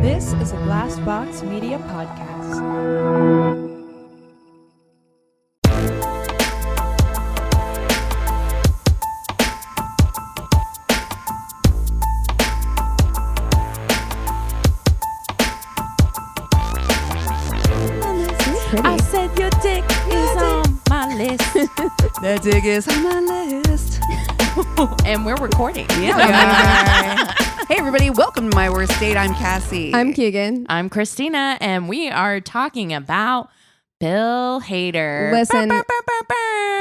This is a Glass Box Media podcast. I said your dick is on my list. That dick is on my list. And we're recording. Yeah, we are. Hey, everybody. Welcome to My Worst Date. I'm Cassie. I'm Keegan. I'm Christina, and we are talking about Bill Hader. Listen,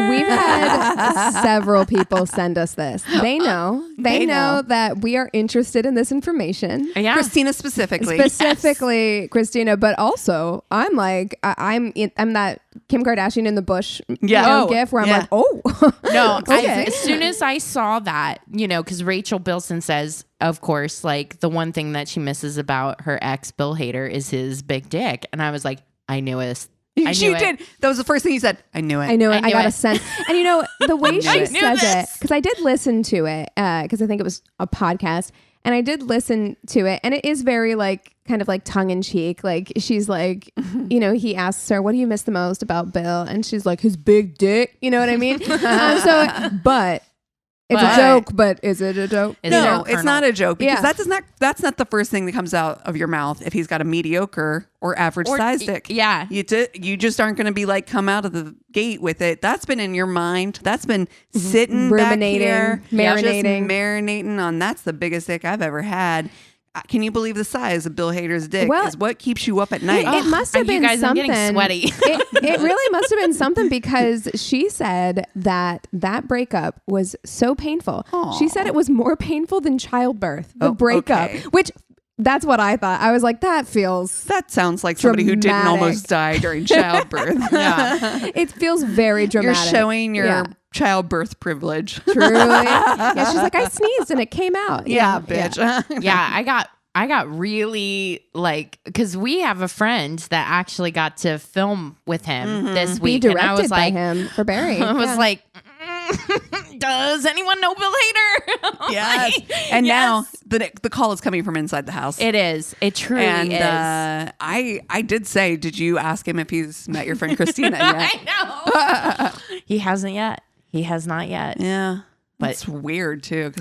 we've had several people send us this. They know that we are interested in this information. Yeah. Christina specifically. Specifically, Christina, but also I'm like, I'm that Kim Kardashian in the bush gif where I'm like, oh. No, Okay. as soon as I saw that, because Rachel Bilson says, of course, like the one thing that she misses about her ex, Bill Hader, is his big dick. And I was like, I knew it. She did. That was the first thing you said. I knew it. I got a sense. And the way she says it, because I did listen to it, because I think it was a podcast, and I did listen to it, and it is very kind of tongue in cheek. Like she's like, he asks her, what do you miss the most about Bill? And she's like, his big dick. You know what I mean? But it's a joke, but is it a joke? No, it's not a joke because Yeah. that's not the first thing that comes out of your mouth if he's got a mediocre or average size dick. Yeah. You just aren't going to be like come out of the gate with it. That's been in your mind. That's been sitting Ruminating, back here, marinating. just marinating on that's the biggest dick I've ever had. Can you believe the size of Bill Hader's dick is what keeps you up at night? It must have been you guys, something. I'm getting sweaty. It really must have been something because she said that breakup was so painful. Aww. She said it was more painful than childbirth, the breakup, okay. which that's what I thought. I was like, that sounds like somebody who didn't dramatic. almost die during childbirth. Yeah. it feels very dramatic. You're showing your childbirth privilege. Truly. Yeah, she's like, I sneezed and it came out. Yeah, bitch. Yeah, I got really because we have a friend that actually got to film with him this week. Be directed and I was by like, him for Barry. I was like, does anyone know Bill Hader? Yes. And now the call is coming from inside the house. It is. It truly is. I did say, did you ask him if he's met your friend Christina yet? I know. He hasn't yet. He has not yet. Yeah. But it's weird too.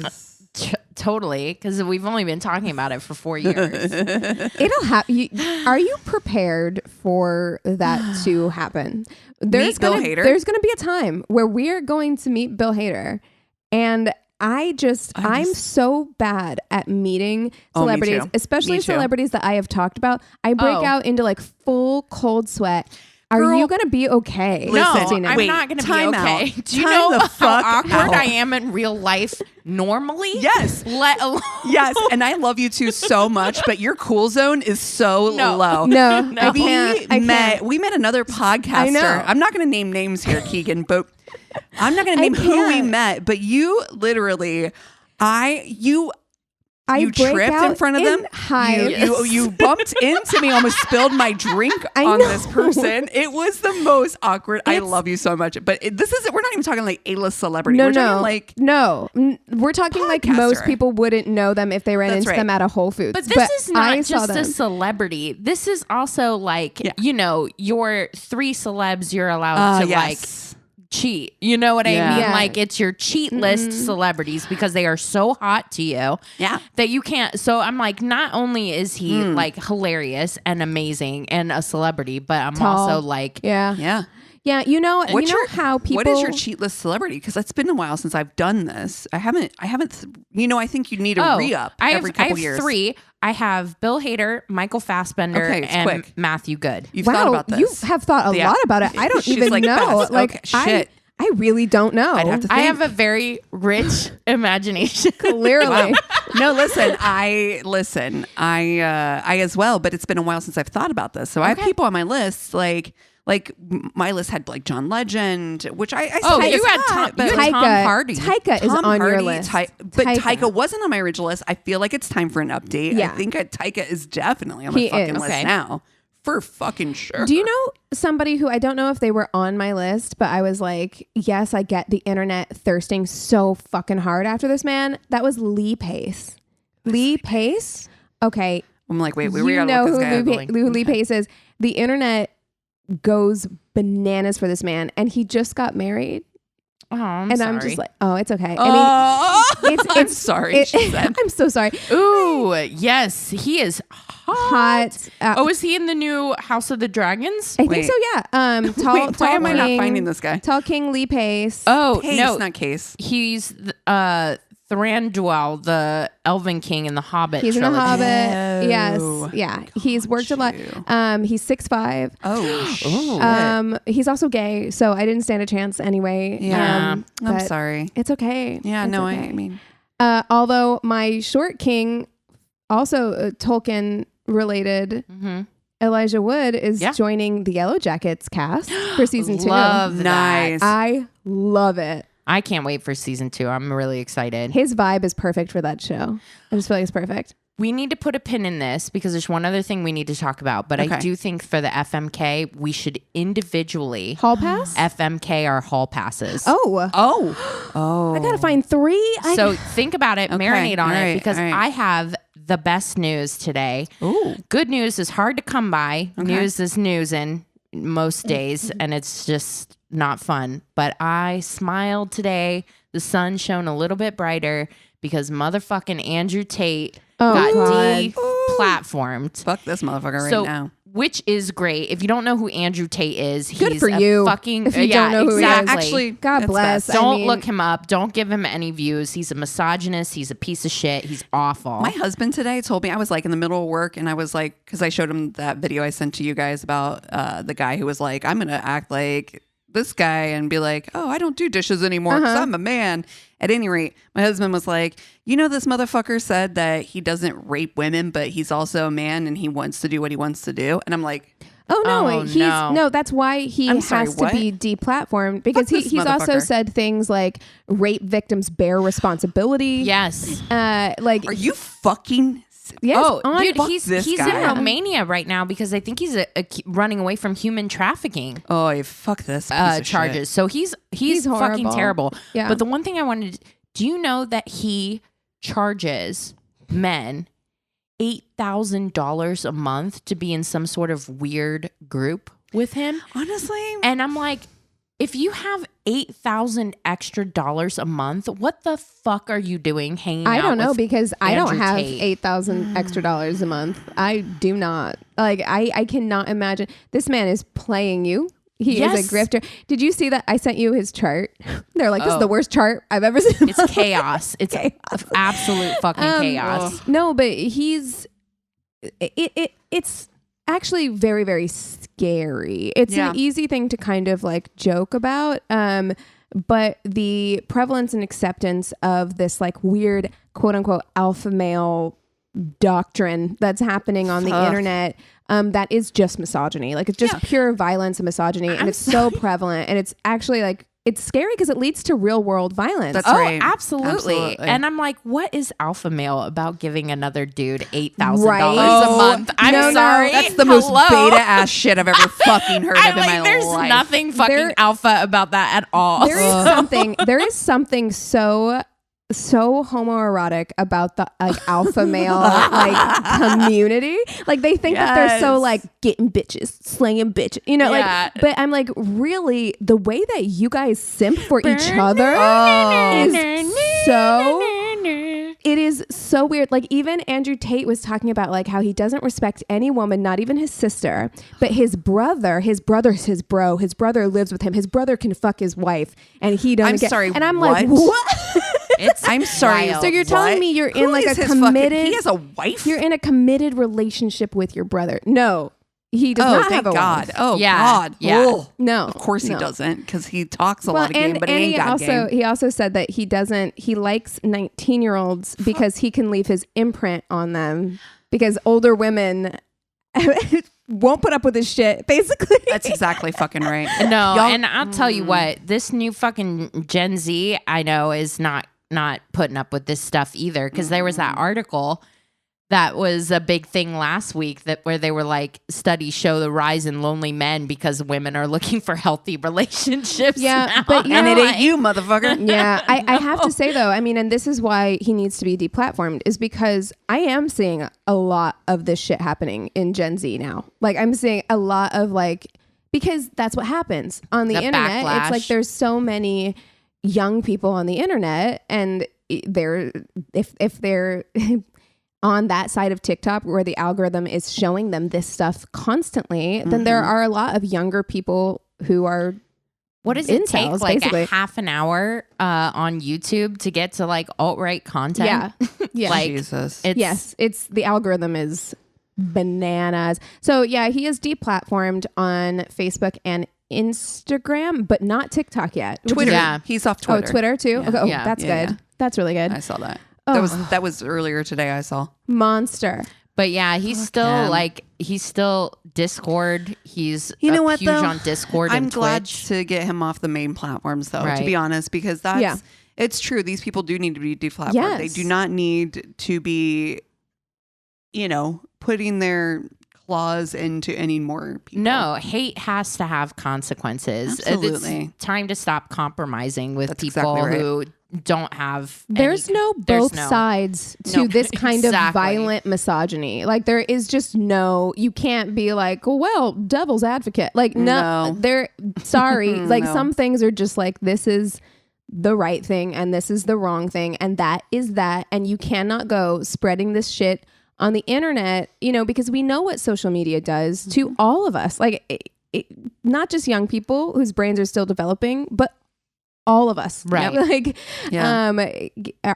Totally. Because we've only been talking about it for 4 years. It'll happen. Are you prepared for that to happen? There's Bill Hader? There's going to be a time where we're going to meet Bill Hader. And I'm so bad at meeting celebrities, especially celebrities that I have talked about. I break out into full cold sweat. Are you going to be okay? No, Christina? I'm not going to be okay. Out. Do you Time know the how fuck awkward out. I am in real life normally? Yes. Let alone. Yes. And I love you two so much, but your cool zone is so low. No, I can't. We met another podcaster. I know. I'm not going to name names here, Keegan, but I'm not going to name who we met, but you literally, you break tripped out in front of them. You bumped into me, almost spilled my drink on this person. It was the most awkward. I love you so much, but we're not even talking A-list celebrity. We're talking we're talking podcaster. Most people wouldn't know them if they ran into them at a Whole Foods. But this is not just a celebrity. This is also your 3 celebs you're allowed to cheat. You know what I mean? Yeah. It's your cheat list celebrities because they are so hot to you that you can't. So I'm not only is he hilarious and amazing and a celebrity, but I'm also yeah. How people. What is your cheat list celebrity? Because it's been a while since I've done this. I haven't. I think you need a re-up every couple years. 3. I have Bill Hader, Michael Fassbender, and Matthew Good. You've thought about this. You have thought a lot about it. I don't even know. Shit. I really don't know. I'd have to think. I have a very rich imagination. Clearly. Wow. No, listen. I as well, but it's been a while since I've thought about this. So I have people on my list my list had John Legend, which I you had Tom Hardy. Taika is on your list. But Taika wasn't on my original list. I feel like it's time for an update. Yeah. I think Taika is definitely on my fucking list now. For fucking sure. Do you know somebody who I don't know if they were on my list, but I was like, yes, I get the internet thirsting so fucking hard after this man. That was Lee Pace. Lee Pace? Okay. I'm like, wait, we gotta look this guy up. Who Lee Pace is. The internet goes bananas for this man, and he just got married. Oh, I'm just like, oh, it's okay. I'm sorry. She said. I'm so sorry. Ooh, yes, he is hot. Is he in the new House of the Dragons? I think so. Yeah. Tall. Why am I not finding this guy? Tall King Lee Pace. Oh, Pace, no, not Case. He's Thranduil, the Elven King in the Hobbit. He's trilogy. in the Hobbit. Yes. Yeah. He's worked a lot. He's 6'5". Oh. He's also gay, so I didn't stand a chance anyway. Yeah. I'm sorry. It's okay. Yeah. It's okay. I mean. Although my short king, also Tolkien related. Mm-hmm. Elijah Wood is joining the Yellow Jackets cast for season 2. Love nice. I love it. I can't wait for season 2. I'm really excited. His vibe is perfect for that show. I just feel like it's perfect. We need to put a pin in this because there's one other thing we need to talk about. But I do think for the FMK, we should individually hall pass FMK our hall passes. Oh. I gotta find 3. So think about it, marinate on it, because right. I have the best news today. Ooh. Good news is hard to come by. News is news in most days, and it's just not fun. But I smiled today. The sun shone a little bit brighter because motherfucking Andrew Tate got de-platformed. Fuck this motherfucker right now. Which is great. If you don't know who Andrew Tate is, good he's for you. Fucking if you don't know who he is. Actually, God bless. Don't look him up. Don't give him any views. He's a misogynist. He's a piece of shit. He's awful. My husband today told me, I was like in the middle of work, and I was like, because I showed him that video I sent to you guys about the guy who was like, I'm gonna act like this guy and be like, oh, I don't do dishes anymore because I'm a man. At any rate, my husband was like, this motherfucker said that he doesn't rape women, but he's also a man and he wants to do what he wants to do. And I'm like, no, that's why he has to be deplatformed, because he's also said things like rape victims bear responsibility. Yes. Are you fucking... Yes. Dude, he's in Romania right now because I think he's running away from human trafficking. Oh, fuck this charges. So he's fucking terrible. Yeah. But the one thing I wanted, do you know that he charges men $8,000 a month to be in some sort of weird group with him? Honestly, and I'm like, if you have $8,000 extra a month, what the fuck are you doing hanging out? I don't know, because I don't have Tate? $8,000 extra a month. I do not. I cannot imagine. This man is playing you. He is a grifter. Did you see that? I sent you his chart. They're like, this is the worst chart I've ever seen. It's chaos. It's absolute fucking chaos. No, but it's actually very, very scary. It's an easy thing to kind of like joke about. But the prevalence and acceptance of this like weird quote unquote alpha male doctrine that's happening on the internet, that is just misogyny. Like it's just pure violence and misogyny. And it's so prevalent. And it's actually like, it's scary because it leads to real world violence. That's right. Absolutely. And I'm like, what is alpha male about giving another dude $8,000 a month? I'm sorry. That's the most beta ass shit I've ever fucking heard of in my life. There's nothing fucking alpha about that at all. There is something so homoerotic about the like alpha male like community. Like they think that they're so like getting bitches, slanging bitches, like, but I'm like, really, the way that you guys simp for each other it is so weird. Like even Andrew Tate was talking about like how he doesn't respect any woman, not even his sister, but his brother's his bro. His brother lives with him. His brother can fuck his wife and he doesn't And I'm like, what? I'm sorry. So you're telling me you're in like a committed... he has a wife? You're in a committed relationship with your brother. No. He does not have a wife. Oh, God. Yeah. Oh. No. Of course he doesn't, because he talks a lot of game, but he ain't got game. He also said that he likes 19-year-olds because he can leave his imprint on them, because older women... won't put up with his shit, basically. That's exactly fucking right. No, and I'll tell you what, this new fucking Gen Z I know is not putting up with this stuff either, because there was that article That was a big thing last week where they were like, studies show the rise in lonely men because women are looking for healthy relationships. Yeah, now. but and it ain't you, motherfucker. Yeah, I have to say though, I mean, and this is why he needs to be deplatformed, is because I am seeing a lot of this shit happening in Gen Z now. Like I'm seeing a lot of like, because that's what happens on the internet. Backlash. It's like there's so many young people on the internet, and they're if they're on that side of TikTok where the algorithm is showing them this stuff constantly, then there are a lot of younger people who are what does it incels, take like basically. a half an hour on YouTube to get to like alt-right content? Yeah. Like Jesus. It's the algorithm is bananas. So yeah, he is deplatformed on Facebook and Instagram, but not TikTok yet. Twitter. Yeah. He's off Twitter. Oh, Twitter too? Yeah. Okay. Oh, Yeah. that's Yeah, good. yeah. That's really good. I saw that. Oh. That was earlier today. I saw. Monster. But yeah, he's still him. he's still Discord. He's You know what, huge though? on Discord I'm and glad Twitch. to get him off the main platforms, though, to Right. be honest, because it's true. These people do need to be deplatformed. Yes. They do not need to be, putting their claws into any more people. No, hate has to have consequences. Absolutely. It's time to stop compromising with That's people exactly right. who don't have There's any, no there's both no- sides to No, this kind of exactly. violent misogyny. Like there is just you can't be like, well, devil's advocate. Like No. sorry. Like No. some things are just like, this is the right thing and this is the wrong thing and that is that. And you cannot go spreading this shit on the internet, because we know what social media does to all of us. Like not just young people whose brains are still developing, but all of us, Right. Like, Yeah.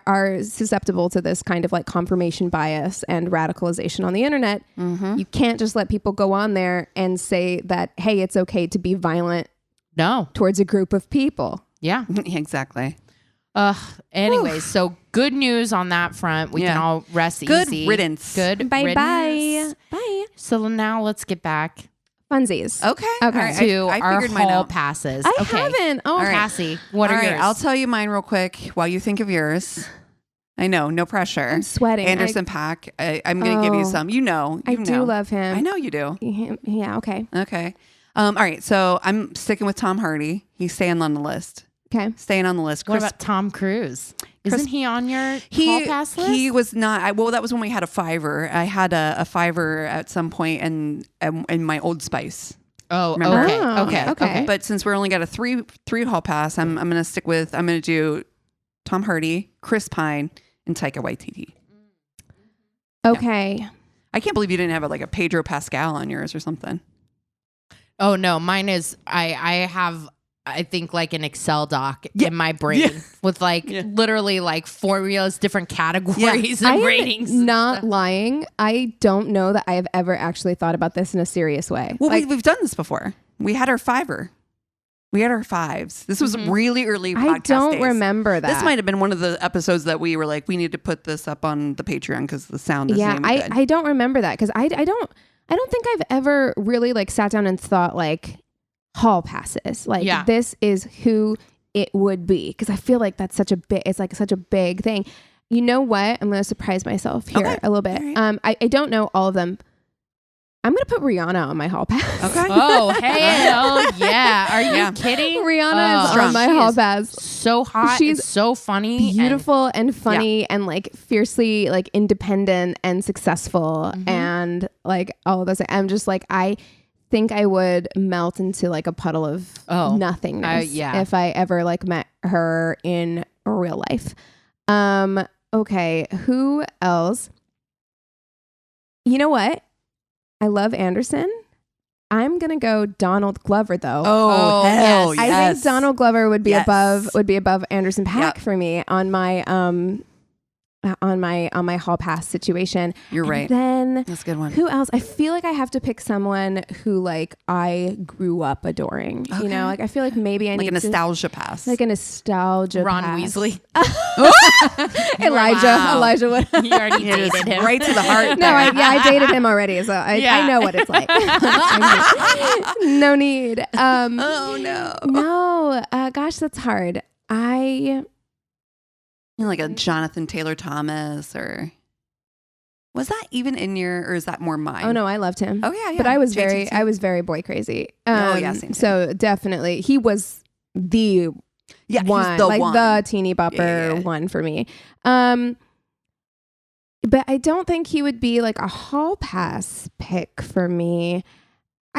are susceptible to this kind of like confirmation bias and radicalization on the internet. You can't just let people go on there and say that, hey, it's okay to be violent No. towards a group of people. Yeah. Exactly. Anyways, so good news on that front. We can Yeah. all rest Good easy. riddance. Good Bye riddance. bye. So now let's get back Funsies. Okay. Okay. All right. to I our figured mine hall out. passes. I Okay. haven't. Oh, All right. Cassie, what All are right, yours? I'll tell you mine real quick while you think of yours. I know, no pressure. I'm sweating. Anderson Paak. I'm going to give you some. You know. I do love him. I know you do. Yeah. Okay. Okay. All right. So I'm sticking with Tom Hardy. He's staying on the list. Okay. Staying on the list. What about Tom Cruise? Isn't he on your hall pass list? He was not. Well, that was when we had a Fiverr. I had a Fiverr at some point in my Old Spice. Oh, Remember? okay. Oh, Okay. okay. But since we're only got a three hall pass, I'm going to stick with. I'm going to do Tom Hardy, Chris Pine, and Taika Waititi. Okay. I can't believe you didn't have a Pedro Pascal on yours or something. Oh no, mine is I have I think like an Excel doc in my brain with literally formulas, different categories I and am ratings. not lying. I don't know that I have ever actually thought about this in a serious way. Well, we've done this before. We had our Fiverr. We had our fives. This was really early podcast I don't days. remember that. This might have been one of the episodes that we were like, we need to put this up on the Patreon because the sound isn't even good. I don't remember that because I don't think I've ever really sat down and thought hall passes. This is who it would be because I feel like that's such a big. It's such a big thing. You know what? I'm going to surprise myself here a little bit. Right. I don't know all of them. I'm going to put Rihanna on my hall pass. Okay. Oh, hell yeah. Are you kidding? Rihanna is on my hall pass. So hot. She's so funny. Beautiful and funny and fiercely independent and successful and all of those. I'm just I think I would melt into a puddle of nothingness if I ever met her in real life. Okay. Who else? You know what? I love Anderson. I'm gonna go Donald Glover though. Oh hell yes! I think Donald Glover would be above Anderson Paak for me on my hall pass situation. You're right. Then that's a good one. Who else? I feel I have to pick someone who I grew up adoring. Okay. You know, I feel maybe I need a nostalgia pass. A nostalgia Ron pass. Weasley. Elijah. Wow. Elijah would. You already dated him. Right to the heart. No, I dated him already, so I know what it's like. No need. Oh no. No. Gosh, that's hard. Like a Jonathan Taylor Thomas or Was that even in your, or is that more mine? Oh no, I loved him. Oh yeah, yeah. But I was JTT. very boy crazy. Same. So definitely, he was the one, he was the teeny bopper one for me. But I don't think he would be like a hall pass pick for me.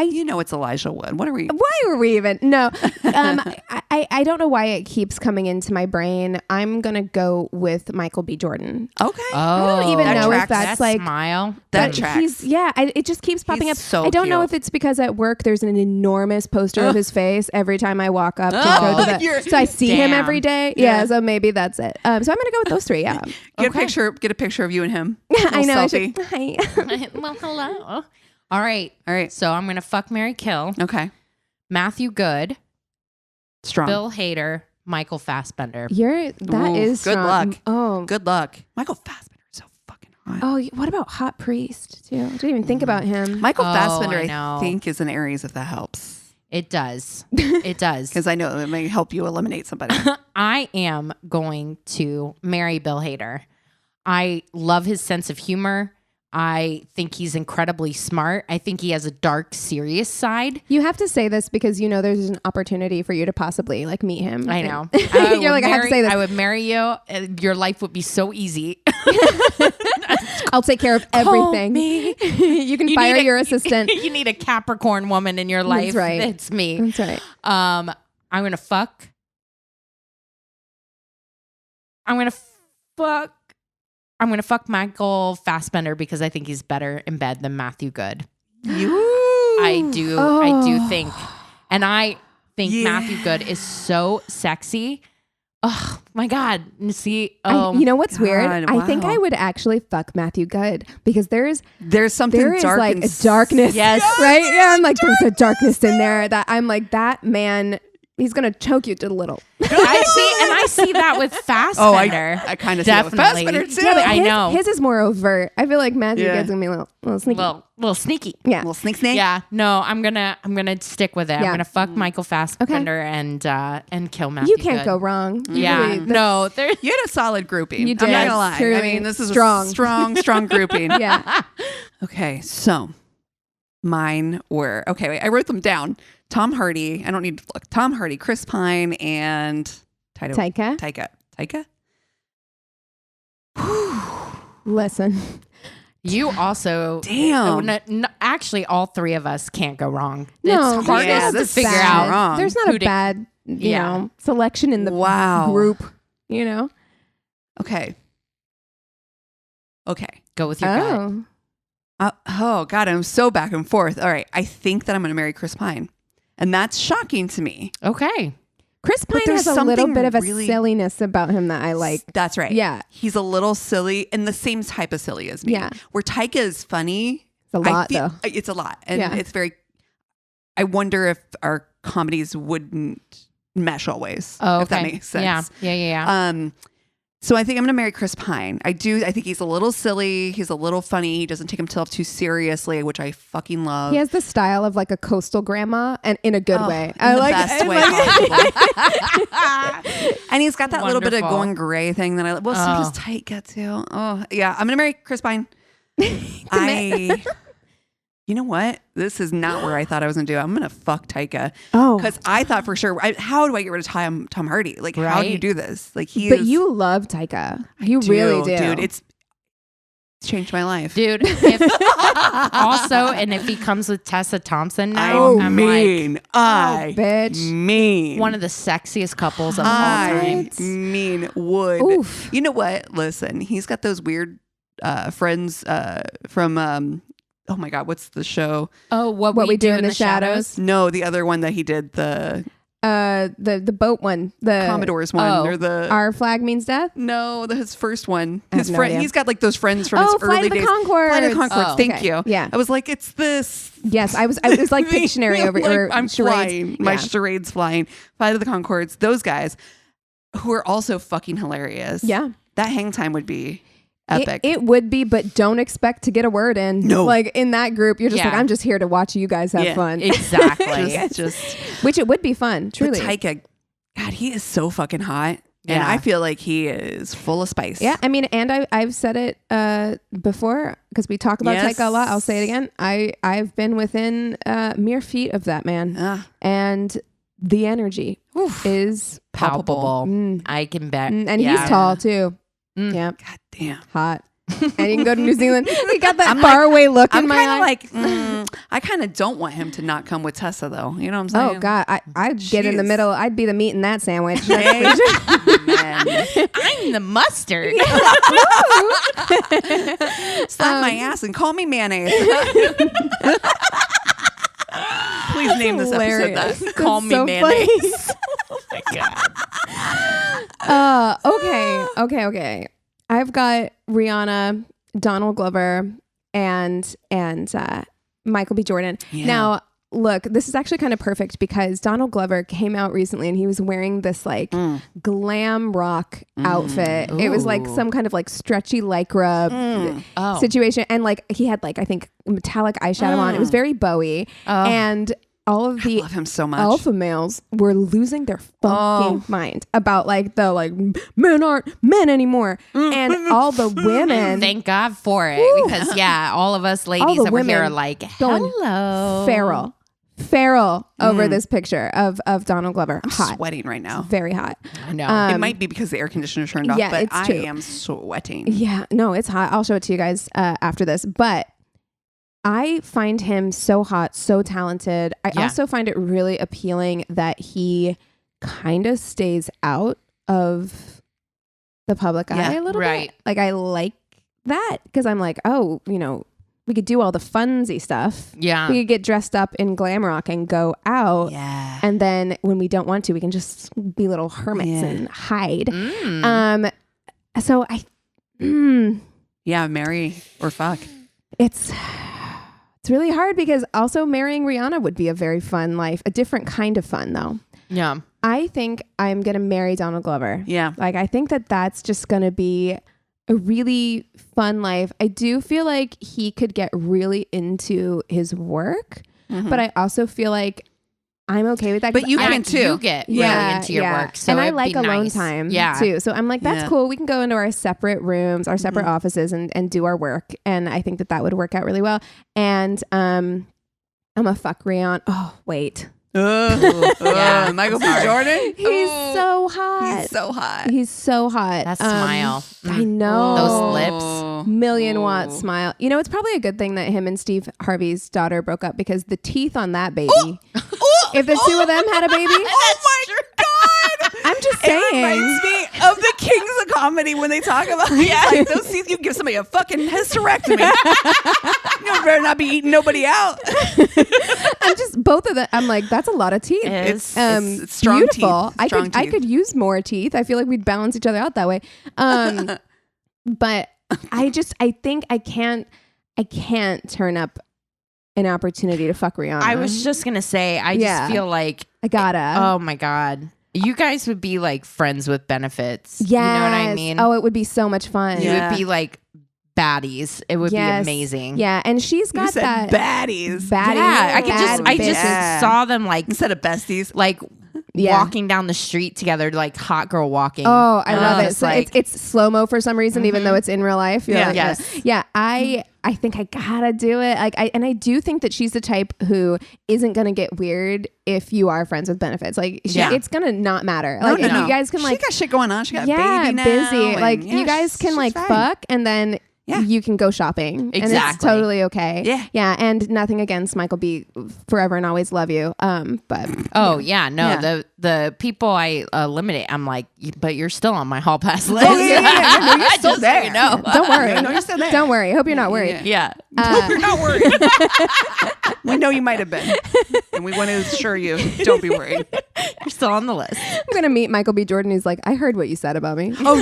It's Elijah Wood. What are we? Why were we even? No. I don't know why it keeps coming into my brain. I'm going to go with Michael B. Jordan. Okay. I don't even know if that's that like... smile. That tracks. It just keeps popping up. So I don't know cute. if it's because at work there's an enormous poster of his face every time I walk up to go to the... So I see him every day. Yeah, so maybe that's it. So I'm going to go with those three, yeah. Get a picture of you and him. I know. Selfie. Well, hello. All right. So I'm going to fuck, marry, kill. Okay. Matthew Good. Strong. Bill Hader. Michael Fassbender. That is good strong. luck. Oh. Good luck. Michael Fassbender is so fucking hot. Oh, what about Hot Priest too? I didn't even think about him. Michael Fassbender, I think, is an Aries, if that helps. It does. It does. Because I know it may help you eliminate somebody. I am going to marry Bill Hader. I love his sense of humor. I think he's incredibly smart. I think he has a dark, serious side. You have to say this because there's an opportunity for you to possibly like meet him. I know. You're like, I have to say this. I would marry you. Your life would be so easy. I'll take care of everything. Me. You can fire your assistant. You need a Capricorn woman in your life. That's right. It's me. That's right. I'm gonna fuck. I'm gonna fuck Michael Fassbender because I think he's better in bed than Matthew Good. I do think, and I think Matthew Good is so sexy. Oh my God. See, you know what's weird? Wow. I think I would actually fuck Matthew Good because there's something dark like and a darkness. Yes. Right? Yeah. I'm like, there's a darkness in there that I'm like, that man, he's going to choke you to the little. I see that with Fassbender. I kind of see that with Fassbender too. Yeah, but I know. His is more overt. I feel like Matthew Good's going to be a little sneaky. Little sneaky. Yeah. Little snake. Yeah, no, I'm gonna stick with it. I'm gonna fuck Michael Fassbender and kill Matthew. You can't go wrong. Yeah, Really, no, there. You had a solid grouping. You did. I'm not gonna lie. Truly. I mean, this is Strong. a strong grouping. Yeah. Okay, so mine were Wait, I wrote them down. Tom Hardy. I don't need to look. Tom Hardy, Chris Pine, and Taika. Listen. You also actually, all three of us can't go wrong. No, it's hard to figure out. Wrong. There's not a bad, selection in the group. Okay. Go with your gut. Oh God, I'm so back and forth. All right, I think that I'm going to marry Chris Pine, and that's shocking to me. Okay. Chris Pine has a little bit of a silliness about him that I like. That's right. Yeah. He's a little silly and the same type of silly as me. Yeah. Where Taika is funny. It's a lot, though. It's a lot. And it's very, I wonder if our comedies wouldn't mesh always. Oh, okay. If that makes sense. Yeah. So I think I'm going to marry Chris Pine. I think he's a little silly. He's a little funny. He doesn't take himself too seriously, which I fucking love. He has the style of like a coastal grandma and in a good way. In the best way possible. And he's got that little bit of going gray thing that I like. Well, so does Taika too. Oh, yeah. I'm going to marry Chris Pine. You know what? This is not where I thought I was going to do. I'm going to fuck Taika. Oh. Because I thought for sure, how do I get rid of Tom Hardy? Like, how do you do this? Like, But you love Taika. You really do. Dude, it's changed my life. Dude, if he comes with Tessa Thompson now, I'm mean. Bitch. Mean. One of the sexiest couples of all time. Would. Oof. You know what? Listen, he's got those weird friends from... oh my God, what's the show? Oh, what we do in the shadows? No, the other one that he did, the boat one, the Commodores one, or the Our Flag Means Death. No, his first one. His friend. He's got like those friends from his early days. Flight of the Conchords. Thank you. Yeah, I was like, it's this. Yes, I was like Pictionary over here. I'm flying. My charade's flying. Flight of the Conchords. Those guys who are also fucking hilarious. Yeah, that hang time would be epic. It would be, but don't expect to get a word in. No. Like in that group, you're just like, I'm just here to watch you guys have fun. Exactly. just Which it would be fun, truly. Taika, God, he is so fucking hot. And I feel like he is full of spice. Yeah, I mean, and I've said it before because we talk about Taika a lot. I'll say it again. I've been within mere feet of that man, and the energy is palpable. I can bet. And he's tall too. Yeah, God damn, hot. And you can go to New Zealand. He got that faraway look in my eye. I'm kind of like, I kind of don't want him to not come with Tessa, though. You know what I'm saying? Oh, God. I'd get in the middle. I'd be the meat in that sandwich. Man. I'm the mustard. Slap my ass and call me mayonnaise. Please name this episode that. Call me mayonnaise. Oh, my God. Okay. I've got Rihanna, Donald Glover, and Michael B. Jordan. Yeah. Now, look, this is actually kind of perfect because Donald Glover came out recently and he was wearing this like glam rock outfit. Ooh. It was like some kind of like stretchy lycra situation. And like he had like, I think metallic eyeshadow on. It was very Bowie. And all of the love him so much. Alpha males were losing their fucking mind about like the like men aren't men anymore, and all the women. Thank God for it, because all of us ladies over here are like, hello, feral over this picture of Donald Glover. I'm sweating right now. Very hot. I know. It might be because the air conditioner turned off, but I am sweating. Yeah, no, it's hot. I'll show it to you guys after this, but I find him so hot, so talented. I also find it really appealing that he kind of stays out of the public eye a little bit. Like I like that because I'm like, oh, you know, we could do all the funsy stuff. Yeah. We could get dressed up in glam rock and go out. Yeah. And then when we don't want to, we can just be little hermits and hide. So marry or fuck. It's really hard because also marrying Rihanna would be a very fun life, a different kind of fun though. Yeah. I think I'm going to marry Donald Glover. Yeah. Like, I think that that's just going to be a really fun life. I do feel like he could get really into his work, but I also feel like I'm okay with that. But you can too. You get really into your work. So and I like alone time too. So I'm like, that's cool. We can go into our separate rooms, our separate offices and do our work. And I think that would work out really well. And I'm a fuck Rihanna. Oh, wait. Michael B. Jordan. He's so hot. He's so hot. That smile. I know. Those lips. Million watt smile. You know, it's probably a good thing that him and Steve Harvey's daughter broke up because the teeth on that baby. If the two of them had a baby. Oh my God. I'm just saying. It reminds me of the kings of comedy when they talk about like those teeth. You give somebody a fucking hysterectomy. You better not be eating nobody out. I'm just both of them. I'm like, that's a lot of teeth. It's strong beautiful. Teeth. I could use more teeth. I feel like we'd balance each other out that way. But I think I can't turn up an opportunity to fuck Rihanna. I was just gonna say, I just feel like I gotta. Oh my God. You guys would be like friends with benefits. Yes. You know what I mean? Oh, it would be so much fun. You would be like baddies. It would be amazing. Yeah, and she's got that baddies. Yeah, I just saw them like instead of besties, like walking down the street together, like hot girl walking. Oh, I love it. So it's slow-mo for some reason, even though it's in real life. I think I gotta do it. Like I do think that she's the type who isn't gonna get weird if you are friends with benefits. Like it's gonna not matter. Like you guys can like she got shit going on. She got a baby now. Busy. Like you guys can like fuck and then you can go shopping. Exactly. And it's totally okay. Yeah. Yeah. And nothing against Michael B. Forever and always love you. But the people I eliminate, I'm like, but you're still on my hall pass list. No, you're still there. So know. Don't worry. No, you're still there. Don't worry. Hope you're not worried. Yeah. Hope you're not worried. We know you might have been. And we want to assure you, don't be worried. You're still on the list. I'm going to meet Michael B. Jordan. He's like, I heard what you said about me. Oh,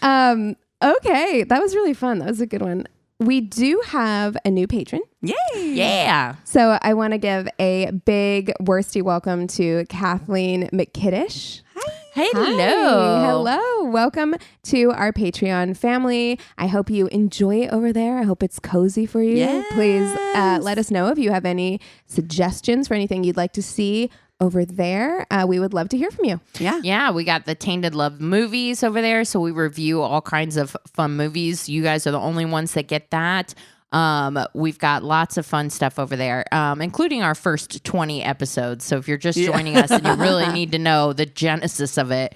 no. Okay. That was really fun. That was a good one. We do have a new patron. Yay. Yeah. So I want to give a big worsty welcome to Kathleen McKiddish. Hi. Hello. Hello. Welcome to our Patreon family. I hope you enjoy it over there. I hope it's cozy for you. Yes. Please let us know if you have any suggestions for anything you'd like to see over there. We would love to hear from you. Yeah, we got the Tainted Love movies over there. So we review all kinds of fun movies. You guys are the only ones that get that. We've got lots of fun stuff over there, including our first 20 episodes. So if you're just joining us and you really need to know the genesis of it,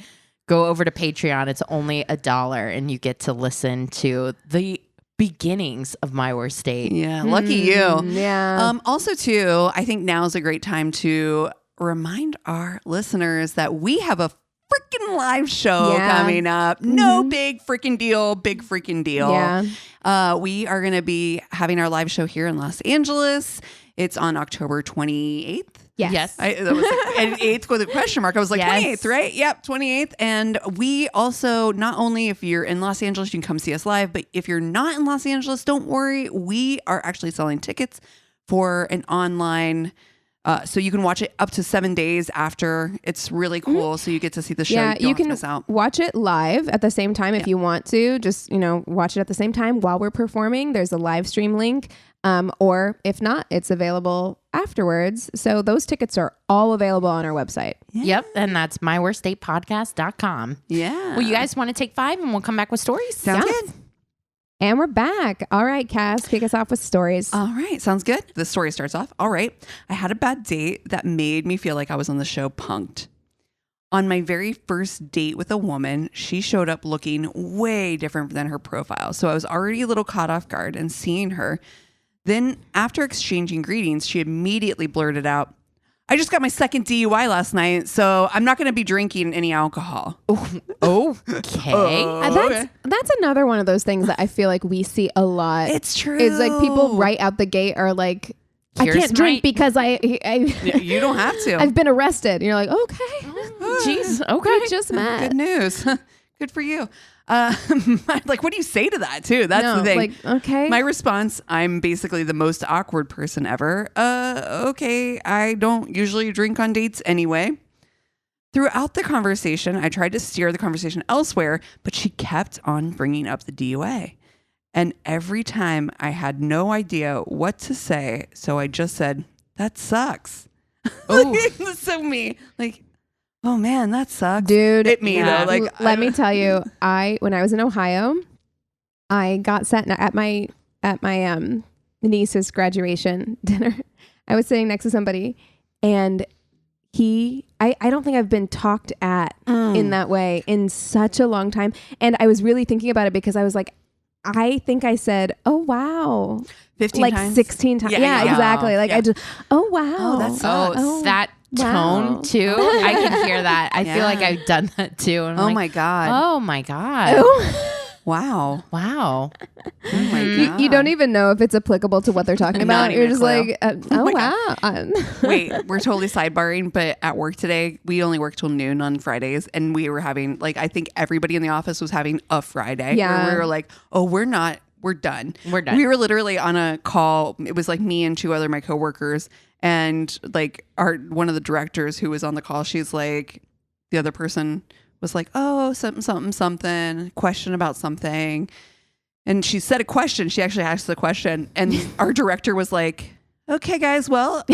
go over to Patreon. It's only $1 and you get to listen to the beginnings of My Worst Date. Yeah, lucky you. Yeah. Also, too, I think now is a great time to remind our listeners that we have a freaking live show coming up. No big freaking deal. Big freaking deal. Yeah. We are going to be having our live show here in Los Angeles. It's on October 28th. Yes. That was an 8th with a question mark. I was like, 28th, right? Yep, 28th. And we also, not only if you're in Los Angeles, you can come see us live, but if you're not in Los Angeles, don't worry. We are actually selling tickets for an online, so you can watch it up to 7 days after. It's really cool. So you get to see the show. Yeah, you can miss out. watch it live at the same time if you want to. Just, watch it at the same time while we're performing. There's a live stream link. Or if not, it's available afterwards. So those tickets are all available on our website. Yeah. Yep. And that's myworstdatepodcast.com. Yeah. Well, you guys want to take 5 and we'll come back with stories? Sounds good. And we're back. All right, Cass, kick us off with stories. All right. Sounds good. The story starts off. All right. I had a bad date that made me feel like I was on the show Punked. On my very first date with a woman, she showed up looking way different than her profile. So I was already a little caught off guard, and seeing her. Then, after exchanging greetings, she immediately blurted out, I just got my second DUI last night, so I'm not going to be drinking any alcohol. Okay. That's another one of those things that I feel like we see a lot. It's true. It's like people right out the gate are like, I can't drink because I you don't have to. I've been arrested. And you're like, okay. Jeez. Okay. We just met. Good news. Good for you. Like, what do you say to that too? That's the thing. Like, okay. My response, I'm basically the most awkward person ever. Okay. I don't usually drink on dates anyway. Throughout the conversation, I tried to steer the conversation elsewhere, but she kept on bringing up the DUA. And every time I had no idea what to say. So I just said, that sucks. Oh, so me. Like, oh man, that sucks. Dude, hit me though. Like, let me tell you, when I was in Ohio, I got sat at my niece's graduation dinner. I was sitting next to somebody, and I don't think I've been talked at in that way in such a long time. And I was really thinking about it because I was like, I think I said, oh wow, 15 like times? 16 times. Yeah, exactly. Like I just, oh wow. Oh, that sucks. That tone too. I can hear that. I feel like I've done that too. And my God. Oh my God. Wow. Wow. Oh my God. You don't even know if it's applicable to what they're talking about. You're just like, oh wow. Wait, we're totally sidebarring, but at work today, we only work till noon on Fridays, and we were having, like, I think everybody in the office was having a Friday. Yeah. Where we were like, oh, we're done. We're done. We were literally on a call. It was like me and 2 other my coworkers, and like one of the directors who was on the call, she's like, the other person was like, oh, something, question about something. And she said a question. She actually asked the question. And our director was like, okay, guys, well,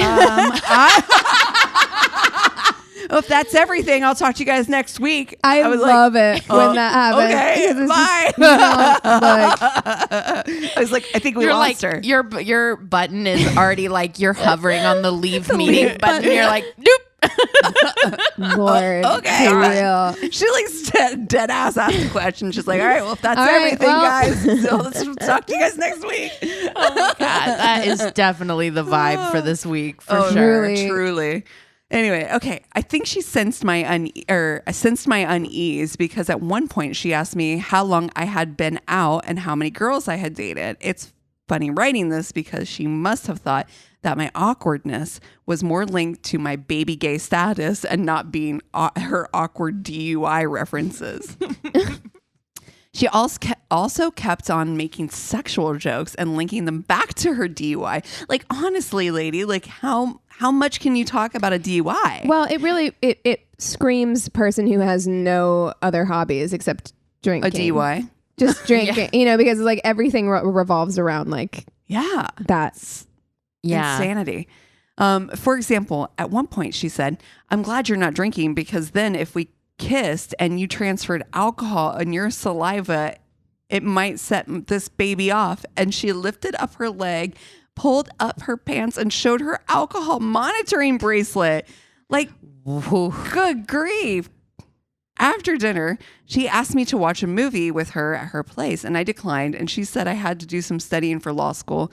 if that's everything, I'll talk to you guys next week. I was love it when that happens. Okay, bye. I was like, I think we lost her. Your button is already like you're hovering on the leave meeting button. And you're like, nope. Lord, okay, real. She like dead ass asked a question. She's like, all right, well, if that's everything, guys, so let's talk to you guys next week. Oh my God, that is definitely the vibe for this week for sure. Really? Truly. Anyway, okay. I think she sensed my unease because at one point she asked me how long I had been out and how many girls I had dated. It's funny writing this because she must have thought that my awkwardness was more linked to my baby gay status and not being her awkward DUI references. She also kept on making sexual jokes and linking them back to her DUI. Like, honestly, lady, like how much can you talk about a DUI? Well, it really it screams person who has no other hobbies except drinking. A DUI? Just drinking, because like everything revolves around like that's insanity. For example, at one point she said, "I'm glad you're not drinking because then if we kissed and you transferred alcohol in your saliva, it might set this baby off." And she lifted up her leg, pulled up her pants, and showed her alcohol monitoring bracelet. Like, good grief. After dinner, she asked me to watch a movie with her at her place, and I declined. And she said I had to do some studying for law school.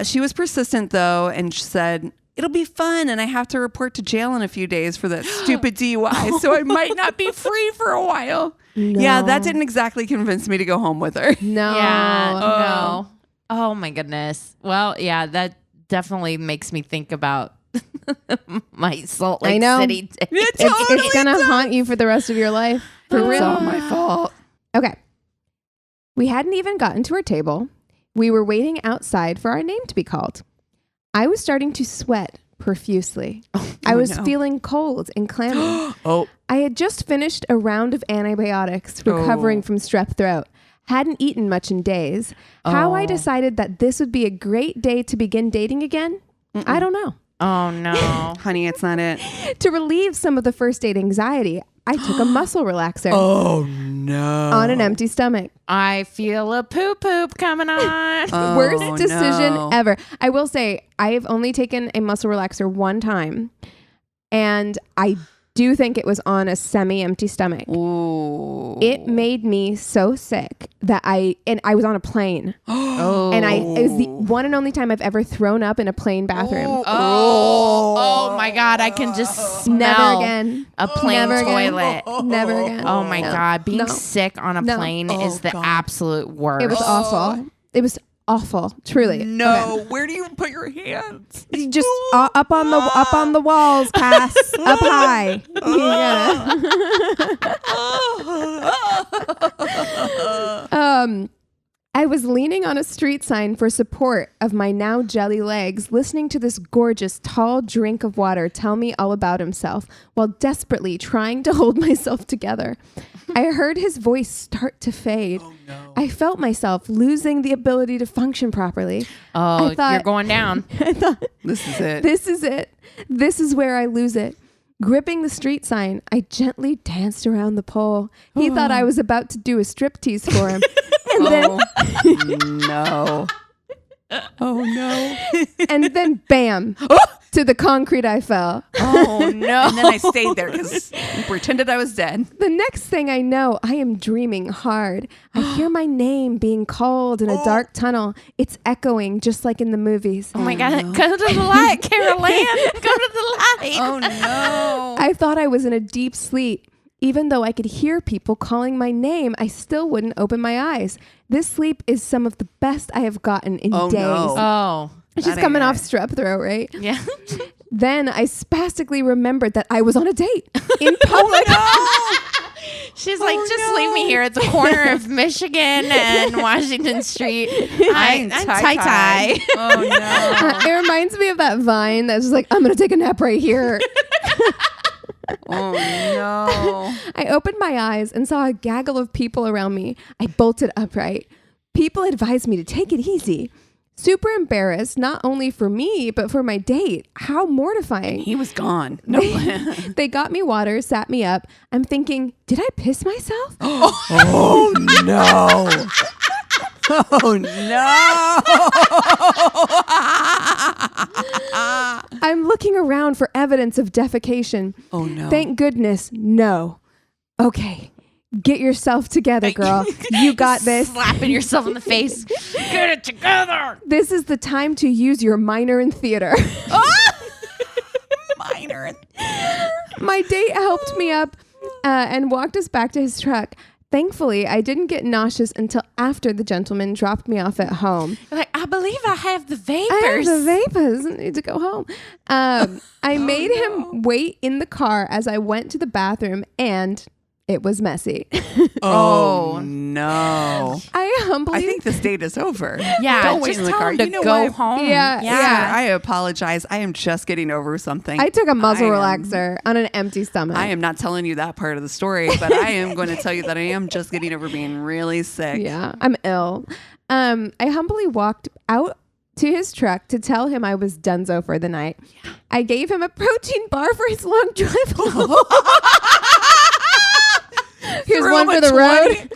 She was persistent, though, and she said, "It'll be fun, and I have to report to jail in a few days for that stupid DUI, so I might not be free for a while." No. Yeah, that didn't exactly convince me to go home with her. No. Yeah, no. Oh, my goodness. Well, yeah, that definitely makes me think about my Salt Lake City day. It's going to haunt you for the rest of your life. For real. It's all my fault. Okay. We hadn't even gotten to our table. We were waiting outside for our name to be called. I was starting to sweat profusely. I was feeling cold and clammy. I had just finished a round of antibiotics recovering from strep throat. Hadn't eaten much in days. How I decided that this would be a great day to begin dating again, I don't know. Oh, no. Honey, it's not it. To relieve some of the first date anxiety, I took a muscle relaxer. Oh, no. On an empty stomach. I feel a poop coming on. Worst decision ever. I will say, I have only taken a muscle relaxer one time, and I do think it was on a semi-empty stomach. Ooh. It made me so sick that I was on a plane. And it was the one and only time I've ever thrown up in a plane bathroom. Oh my God. I can just smell Never again. a plane toilet. Never again. Oh my God. Being sick on a plane is the absolute worst. It was awful. It was awful. Truly. No. Okay. Where do you put your hands? Just up on the walls, Cass. Up high. I was leaning on a street sign for support of my now jelly legs, listening to this gorgeous, tall drink of water tell me all about himself, while desperately trying to hold myself together. I heard his voice start to fade. Oh, no. I felt myself losing the ability to function properly. Oh, you're going down. I thought, this is it. This is it. This is where I lose it. Gripping the street sign, I gently danced around the pole. He thought I was about to do a striptease for him. And then no. Oh no. And then bam. To the concrete I fell. Oh no. And then I stayed there because I pretended I was dead. The next thing I know, I am dreaming hard. I hear my name being called in a dark tunnel. It's echoing just like in the movies. Oh my God. No. Go to the light, Carol Ann. Go to the light. Oh no. I thought I was in a deep sleep. Even though I could hear people calling my name, I still wouldn't open my eyes. This sleep is some of the best I have gotten in days. No. Oh. She's coming off strep throat, right? Yeah. Then I spastically remembered that I was on a date in public. She's like, just leave me here at the corner of Michigan and Washington Street. I'm tie-tie. Oh, no. It reminds me of that Vine that's just like, I'm going to take a nap right here. Oh, no. I opened my eyes and saw a gaggle of people around me. I bolted upright. People advised me to take it easy. Super embarrassed, not only for me, but for my date. How mortifying. He was gone. No. They got me water, sat me up. I'm thinking, did I piss myself? Oh, no. Oh, no. I'm looking around for evidence of defecation. Oh, no. Thank goodness, no. Okay. Get yourself together, girl. You got this. Slapping yourself in the face. Get it together. This is the time to use your minor in theater. Minor in theater. My date helped me up and walked us back to his truck. Thankfully, I didn't get nauseous until after the gentleman dropped me off at home. You're like, I believe I have the vapors. I have the vapors. I need to go home. I made him wait in the car as I went to the bathroom, and it was messy. Oh, no. I think this date is over. Yeah, don't wait just in the tell car. him to You know go what? home. Yeah. I apologize. I am just getting over something. I took a muzzle relaxer on an empty stomach. I am not telling you that part of the story, but I am going to tell you that I am just getting over being really sick. Yeah, I'm ill. I humbly walked out to his truck to tell him I was donezo for the night. I gave him a protein bar for his long drive home. Here's one for the road.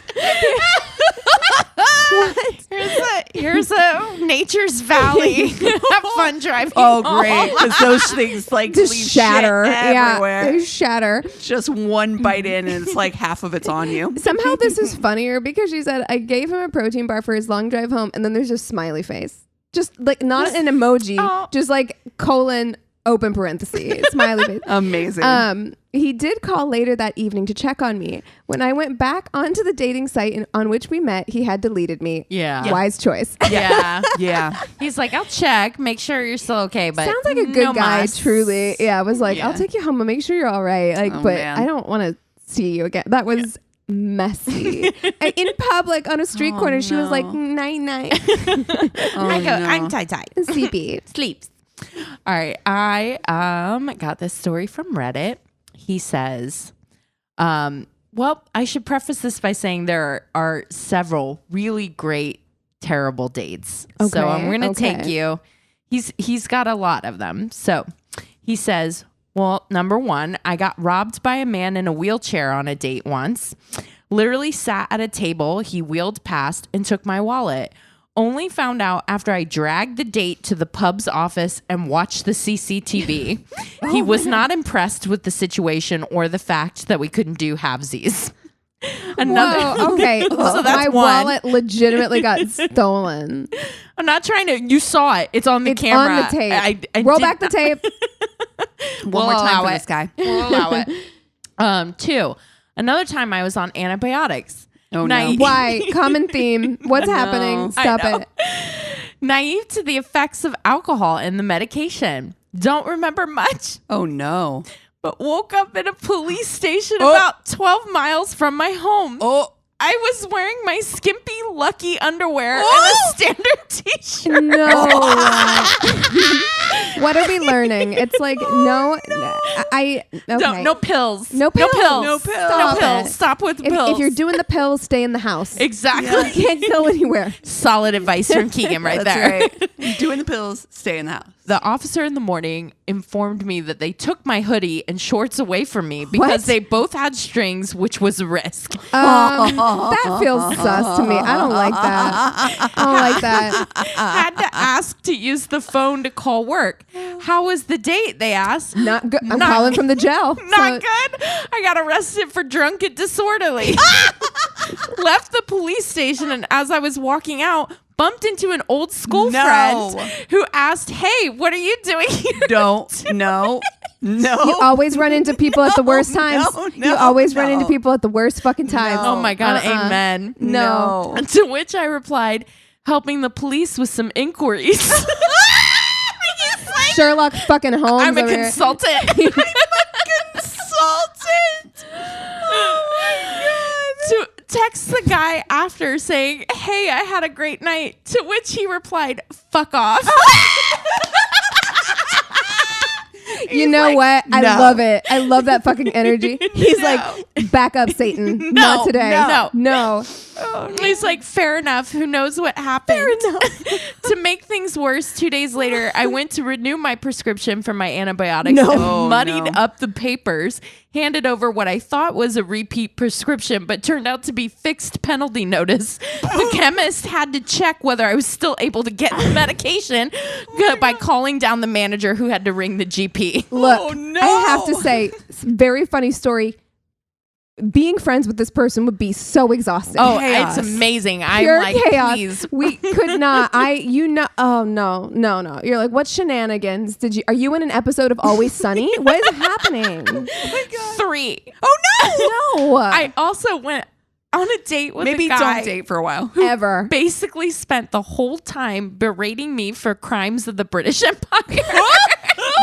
Here's a Nature's Valley. Have fun driving. Oh, great. Because those things like just leave shatter. shit everywhere. Yeah, they shatter. Just one bite in and it's like half of it's on you. Somehow this is funnier because she said, I gave him a protein bar for his long drive home. And then there's just smiley face. Just like not an emoji, just like colon open parenthesis, smiley face. Amazing. He did call later that evening to check on me. When I went back onto the dating site on which we met, he had deleted me. Yeah. Wise choice. Yeah. Yeah. He's like, I'll check, make sure you're still okay. But sounds like a good guy, mas. truly. Yeah, I was like, Yeah. I'll take you home and make sure you're all right. Like, but man. I don't want to see you again. That was messy. And in public on a street corner, she was like, night night. I'm tight. CP. Sleeps. All right. I got this story from Reddit. He says, well, I should preface this by saying there are several really great, terrible dates. Okay, So I'm going to okay. take you. He's got a lot of them. So he says, well, number one, I got robbed by a man in a wheelchair on a date once. Literally sat at a table. He wheeled past and took my wallet. Only found out after I dragged the date to the pub's office and watched the CCTV. He was not impressed with the situation or the fact that we couldn't do halvesies. Whoa, okay. So that's my one. wallet legitimately got stolen. I'm not trying to. You saw it. It's on the It's camera. on the tape. I Roll did back the tape. One more time allow for it. this guy. We'll allow it. Two. Another time I was on antibiotics. Oh, no. Why? Common theme. What's happening? Stop it. Naive to the effects of alcohol and the medication. Don't remember much, Oh, no. but woke up in a police station about 12 miles from my home. Oh. I was wearing my skimpy Lucky underwear and a standard t-shirt. No. What are we learning? It's like okay. No pills. No pills. No pills. No Stop pills. it. Stop with the pills. If you're doing the pills, stay in the house. exactly. You can't go anywhere. Solid advice from Keegan right That's there. right. Doing the pills, stay in the house. The officer in the morning informed me that they took my hoodie and shorts away from me because What? they both had strings, which was a risk. That feels sus to me. I don't like that. I don't like that. Had to ask to use the phone to call work. How was the date? They asked. Not good. I'm Not calling from the jail. Not good. I got arrested for drunk and disorderly. Left the police station, and as I was walking out, bumped into an old school friend who asked, "Hey, what are you doing here?" No. You always run into people at the worst times. You always run into people at the worst fucking times. Oh my God, amen. No. To which I replied, helping the police with some inquiries. Sherlock fucking Holmes. I'm a over here. consultant. To text the guy after saying, "Hey, I had a great night," to which he replied, "Fuck off." You know what? I love it. I love that fucking energy. He's like, back up, Satan. Not today. No. He's like, fair enough. Who knows what happened? Fair enough. To make things worse, 2 days later, I went to renew my prescription for my antibiotics and muddied up the papers, handed over what I thought was a repeat prescription, but turned out to be fixed penalty notice. The chemist had to check whether I was still able to get the medication by calling down the manager who had to ring the GP. Look, I have to say, very funny story. Being friends with this person would be so exhausting. Oh, Chaos. it's amazing. Pure I'm like, chaos. please. We could not. Oh no. You're like, what shenanigans? Are you in an episode of Always Sunny? What is happening? 3. Oh, no. No. I also went on a date with Maybe a guy don't date for a while. Ever. basically spent the whole time berating me for crimes of the British Empire.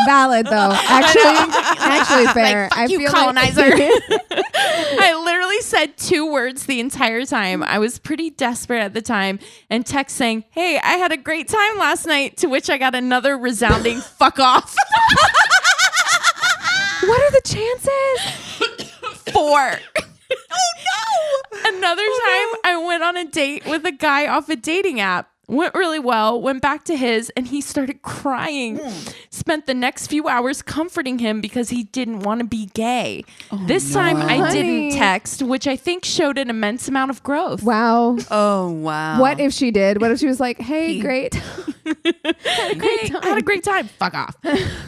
Valid though. Actually fair. Like, fuck you, colonizer. I literally said 2 words the entire time. I was pretty desperate at the time and text saying, "Hey, I had a great time last night," to which I got another resounding fuck off. What are the chances? 4. Another time I went on a date with a guy off a dating app. Went really well. Went back to his and he started crying. Spent the next few hours comforting him because he didn't want to be gay. This time I didn't text, which I think showed an immense amount of growth. Wow. Oh, wow. What if she did? What if she was like, hey, great. Had a great time. Fuck off.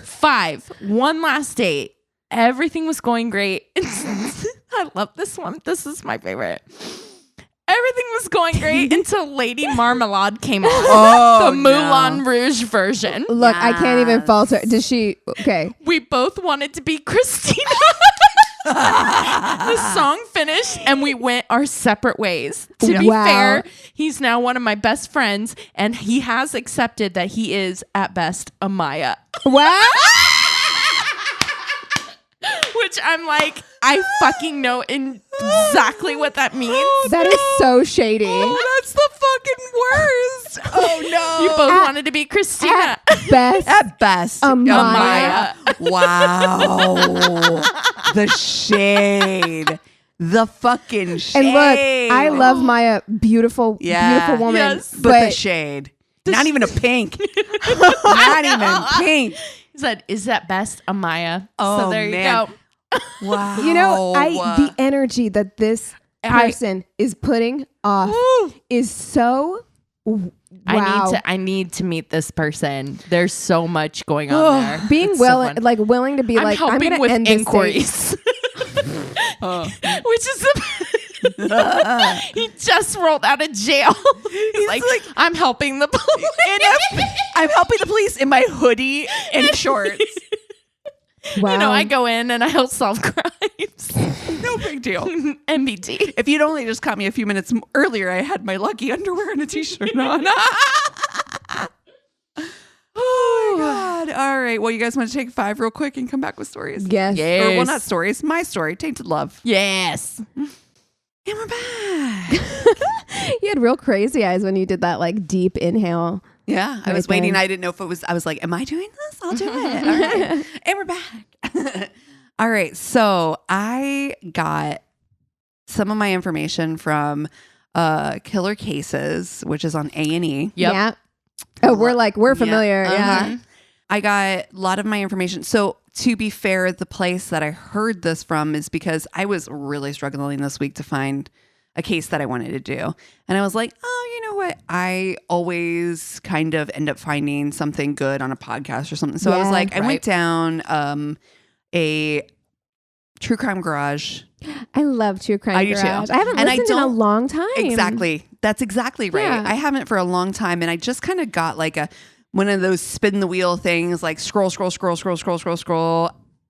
5. One last date. Everything was going great. I love this one. This is my favorite. Everything was going great until Lady Marmalade came on. The Moulin Rouge version. Look, I can't even falter. Did she? Okay. We both wanted to be Christina. The song finished and we went our separate ways. To be fair, he's now one of my best friends and he has accepted that he is, at best, a Maya. What? Which I'm like, I fucking know exactly what that means. That is so shady. Oh, that's the fucking worst. Oh, no. You both wanted to be Christina. At best. A Maya. Wow. The shade. The fucking shade. And look, I love Maya. Beautiful woman. Yes. But the shade. Not even a pink. Not even pink. He said, is that best a Maya? Oh, so there man. you go. Wow. You know, the energy that this person is putting off is so wow. I need to meet this person. There's so much going on there. Being willing to be I'm like, I'm helping going to with end inquiries. Which is he just rolled out of jail. He's like, I'm helping the police. I'm helping the police in my hoodie and shorts. Wow. You know, I go in and I help solve crimes. No big deal. MBT. If you'd only just caught me a few minutes earlier, I had my lucky underwear and a t-shirt on. Oh, my God. All right. Well, you guys want to take 5 real quick and come back with stories? Yes. Or, well, not stories. My story, Tainted Love. Yes. And we're back. You had real crazy eyes when you did that like deep inhale. Yeah, I was waiting. I didn't know if it was, I was like, am I doing this? I'll do it. All right. And we're back. All right. So I got some of my information from Killer Cases, which is on A&E. Yep. Yeah. Oh, we're familiar. Yeah. I got a lot of my information. So to be fair, the place that I heard this from is because I was really struggling this week to find a case that I wanted to do. And I was like, oh, you know what? I always kind of end up finding something good on a podcast or something. So I was like, I went down a True Crime Garage. I love True Crime I Garage. do too. I haven't listened in a long time. Exactly. That's exactly right. Yeah. I haven't for a long time. And I just kind of got like one of those spin the wheel things, like scroll.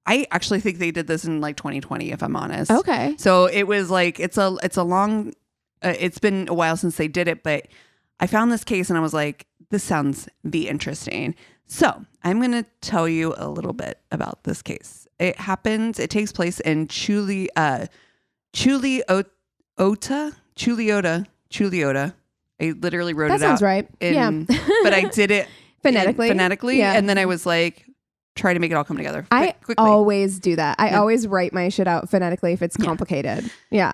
I actually think they did this in like 2020, if I'm honest. Okay. So it was like, it's a long, it's been a while since they did it, but I found this case and I was like, this sounds interesting. So I'm going to tell you a little bit about this case. It takes place in Chuliotta. I literally wrote That it out. sounds right. Yeah. But I did it Phonetically. Yeah. And then I was like, try to make it all come together. I quickly. always do that. I always write my shit out phonetically if it's complicated. Yeah.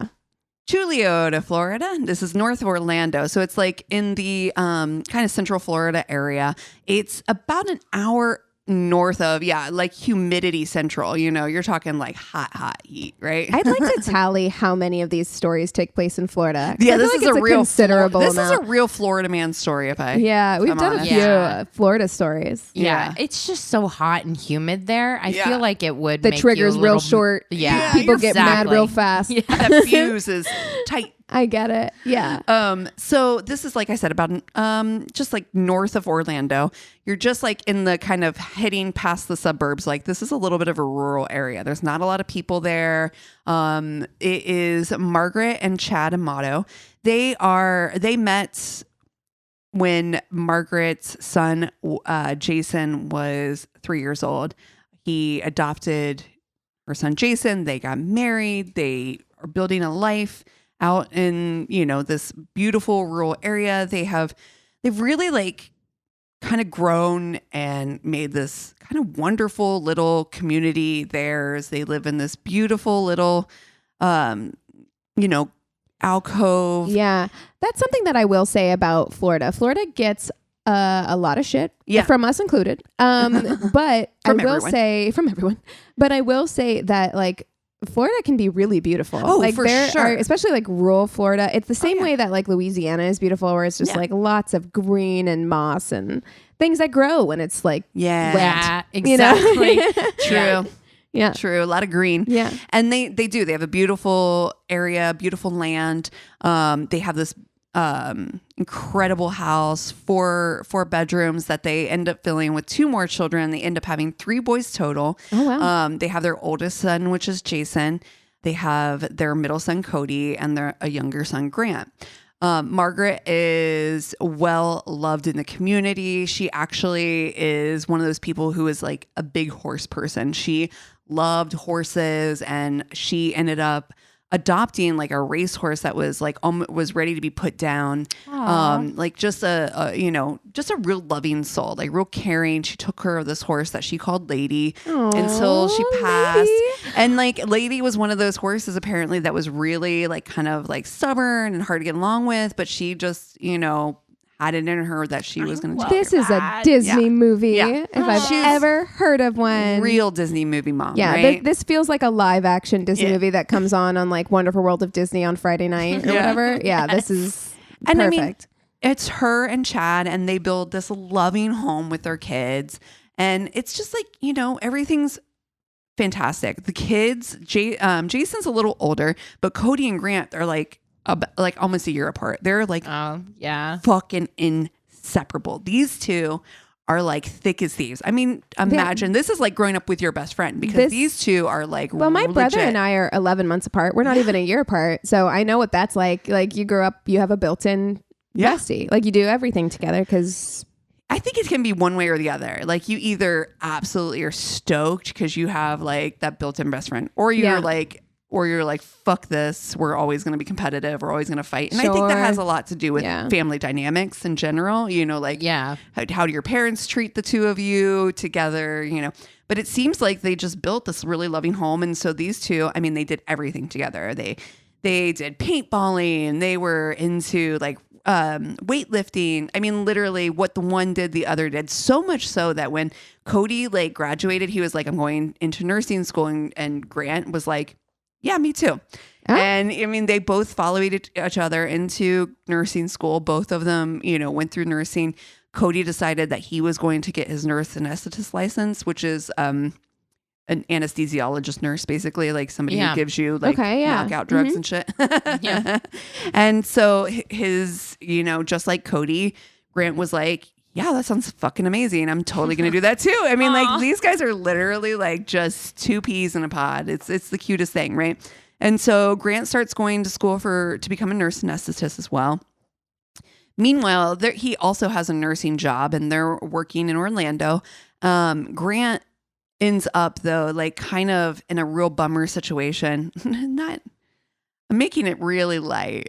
Chuliotta, Florida. This is north of Orlando. So it's like in the kind of central Florida area. It's about an hour north of, like humidity central. You know, you're talking like hot heat, right? I'd like to tally how many of these stories take place in Florida. Yeah, this is a real considerable This amount. is a real Florida man story. We've done a few Florida stories. Yeah. It's just so hot and humid there. I feel like it would The make trigger's you a real little, short. Yeah. People get mad real fast. Yeah. That fuse is tight. I get it. Yeah. So this is, like I said, about just like north of Orlando. You're just like in the kind of heading past the suburbs. Like this is a little bit of a rural area. There's not a lot of people there. It is Margaret and Chad Amato. They met when Margaret's son, Jason, was 3 years old. He adopted her son, Jason. They got married. They are building a life out in, this beautiful rural area. They've really like kind of grown and made this kind of wonderful little community theirs. They live in this beautiful little, alcove. Yeah. That's something that I will say about Florida. Florida gets a lot of shit from us included. But I will say from everyone, but I will say that like Florida can be really beautiful. Oh, like for sure. Especially like rural Florida. It's the same way that like Louisiana is beautiful, where it's just like lots of green and moss and things that grow when it's like wet. Exactly. You know? True. Yeah. True. A lot of green. Yeah. And they do. They have a beautiful area, beautiful land. They have this incredible house, four bedrooms that they end up filling with 2 more children. They end up having 3 boys total. Oh, wow. They have their oldest son, which is Jason. They have their middle son, Cody, and a younger son, Grant. Margaret is well loved in the community. She actually is one of those people who is like a big horse person. She loved horses, and she ended up adopting like a racehorse that was like was ready to be put down. Like just a real loving soul, like real caring. She took care of this horse that she called Lady until she passed. Lady. And like Lady was one of those horses apparently that was really like kind of like stubborn and hard to get along with, but she just, had it in her that she was going to. This is a Disney movie, if I've ever heard of one. Real Disney movie mom. Yeah, right? This feels like a live action Disney movie that comes on like Wonderful World of Disney on Friday night or whatever. Yeah, this is perfect. I mean, it's her and Chad, and they build this loving home with their kids, and it's just like everything's fantastic. The kids, Jason's a little older, but Cody and Grant are like almost a year apart. They're like, fucking inseparable. These two are like thick as thieves. I mean, imagine this is like growing up with your best friend, because these two are like, well, my brother and I are 11 months apart. We're not even a year apart. So I know what that's like. Like you grow up, you have a built-in bestie. Like you do everything together, because I think it can be one way or the other. Like you either absolutely are stoked because you have like that built-in best friend, or you're like, fuck this. We're always going to be competitive. We're always going to fight. And I think that has a lot to do with family dynamics in general. How do your parents treat the two of you together? But it seems like they just built this really loving home. And so these two, I mean, they did everything together. They did paintballing. They were into like weightlifting. I mean, literally what the one did, the other did. So much so that when Cody like graduated, he was like, I'm going into nursing school. And Grant was like, yeah, me too. Oh. And I mean, they both followed each other into nursing school. Both of them, went through nursing. Cody decided that he was going to get his nurse anesthetist license, which is an anesthesiologist nurse, basically, like somebody who gives you like knockout drugs and shit. And so his, just like Cody, Grant was like, yeah, that sounds fucking amazing. I'm totally going to do that too. I mean, like these guys are literally like just 2 peas in a pod. It's the cutest thing, right? And so Grant starts going to school to become a nurse anesthetist as well. Meanwhile, he also has a nursing job, and they're working in Orlando. Grant ends up though, like kind of in a real bummer situation. I'm making it really light,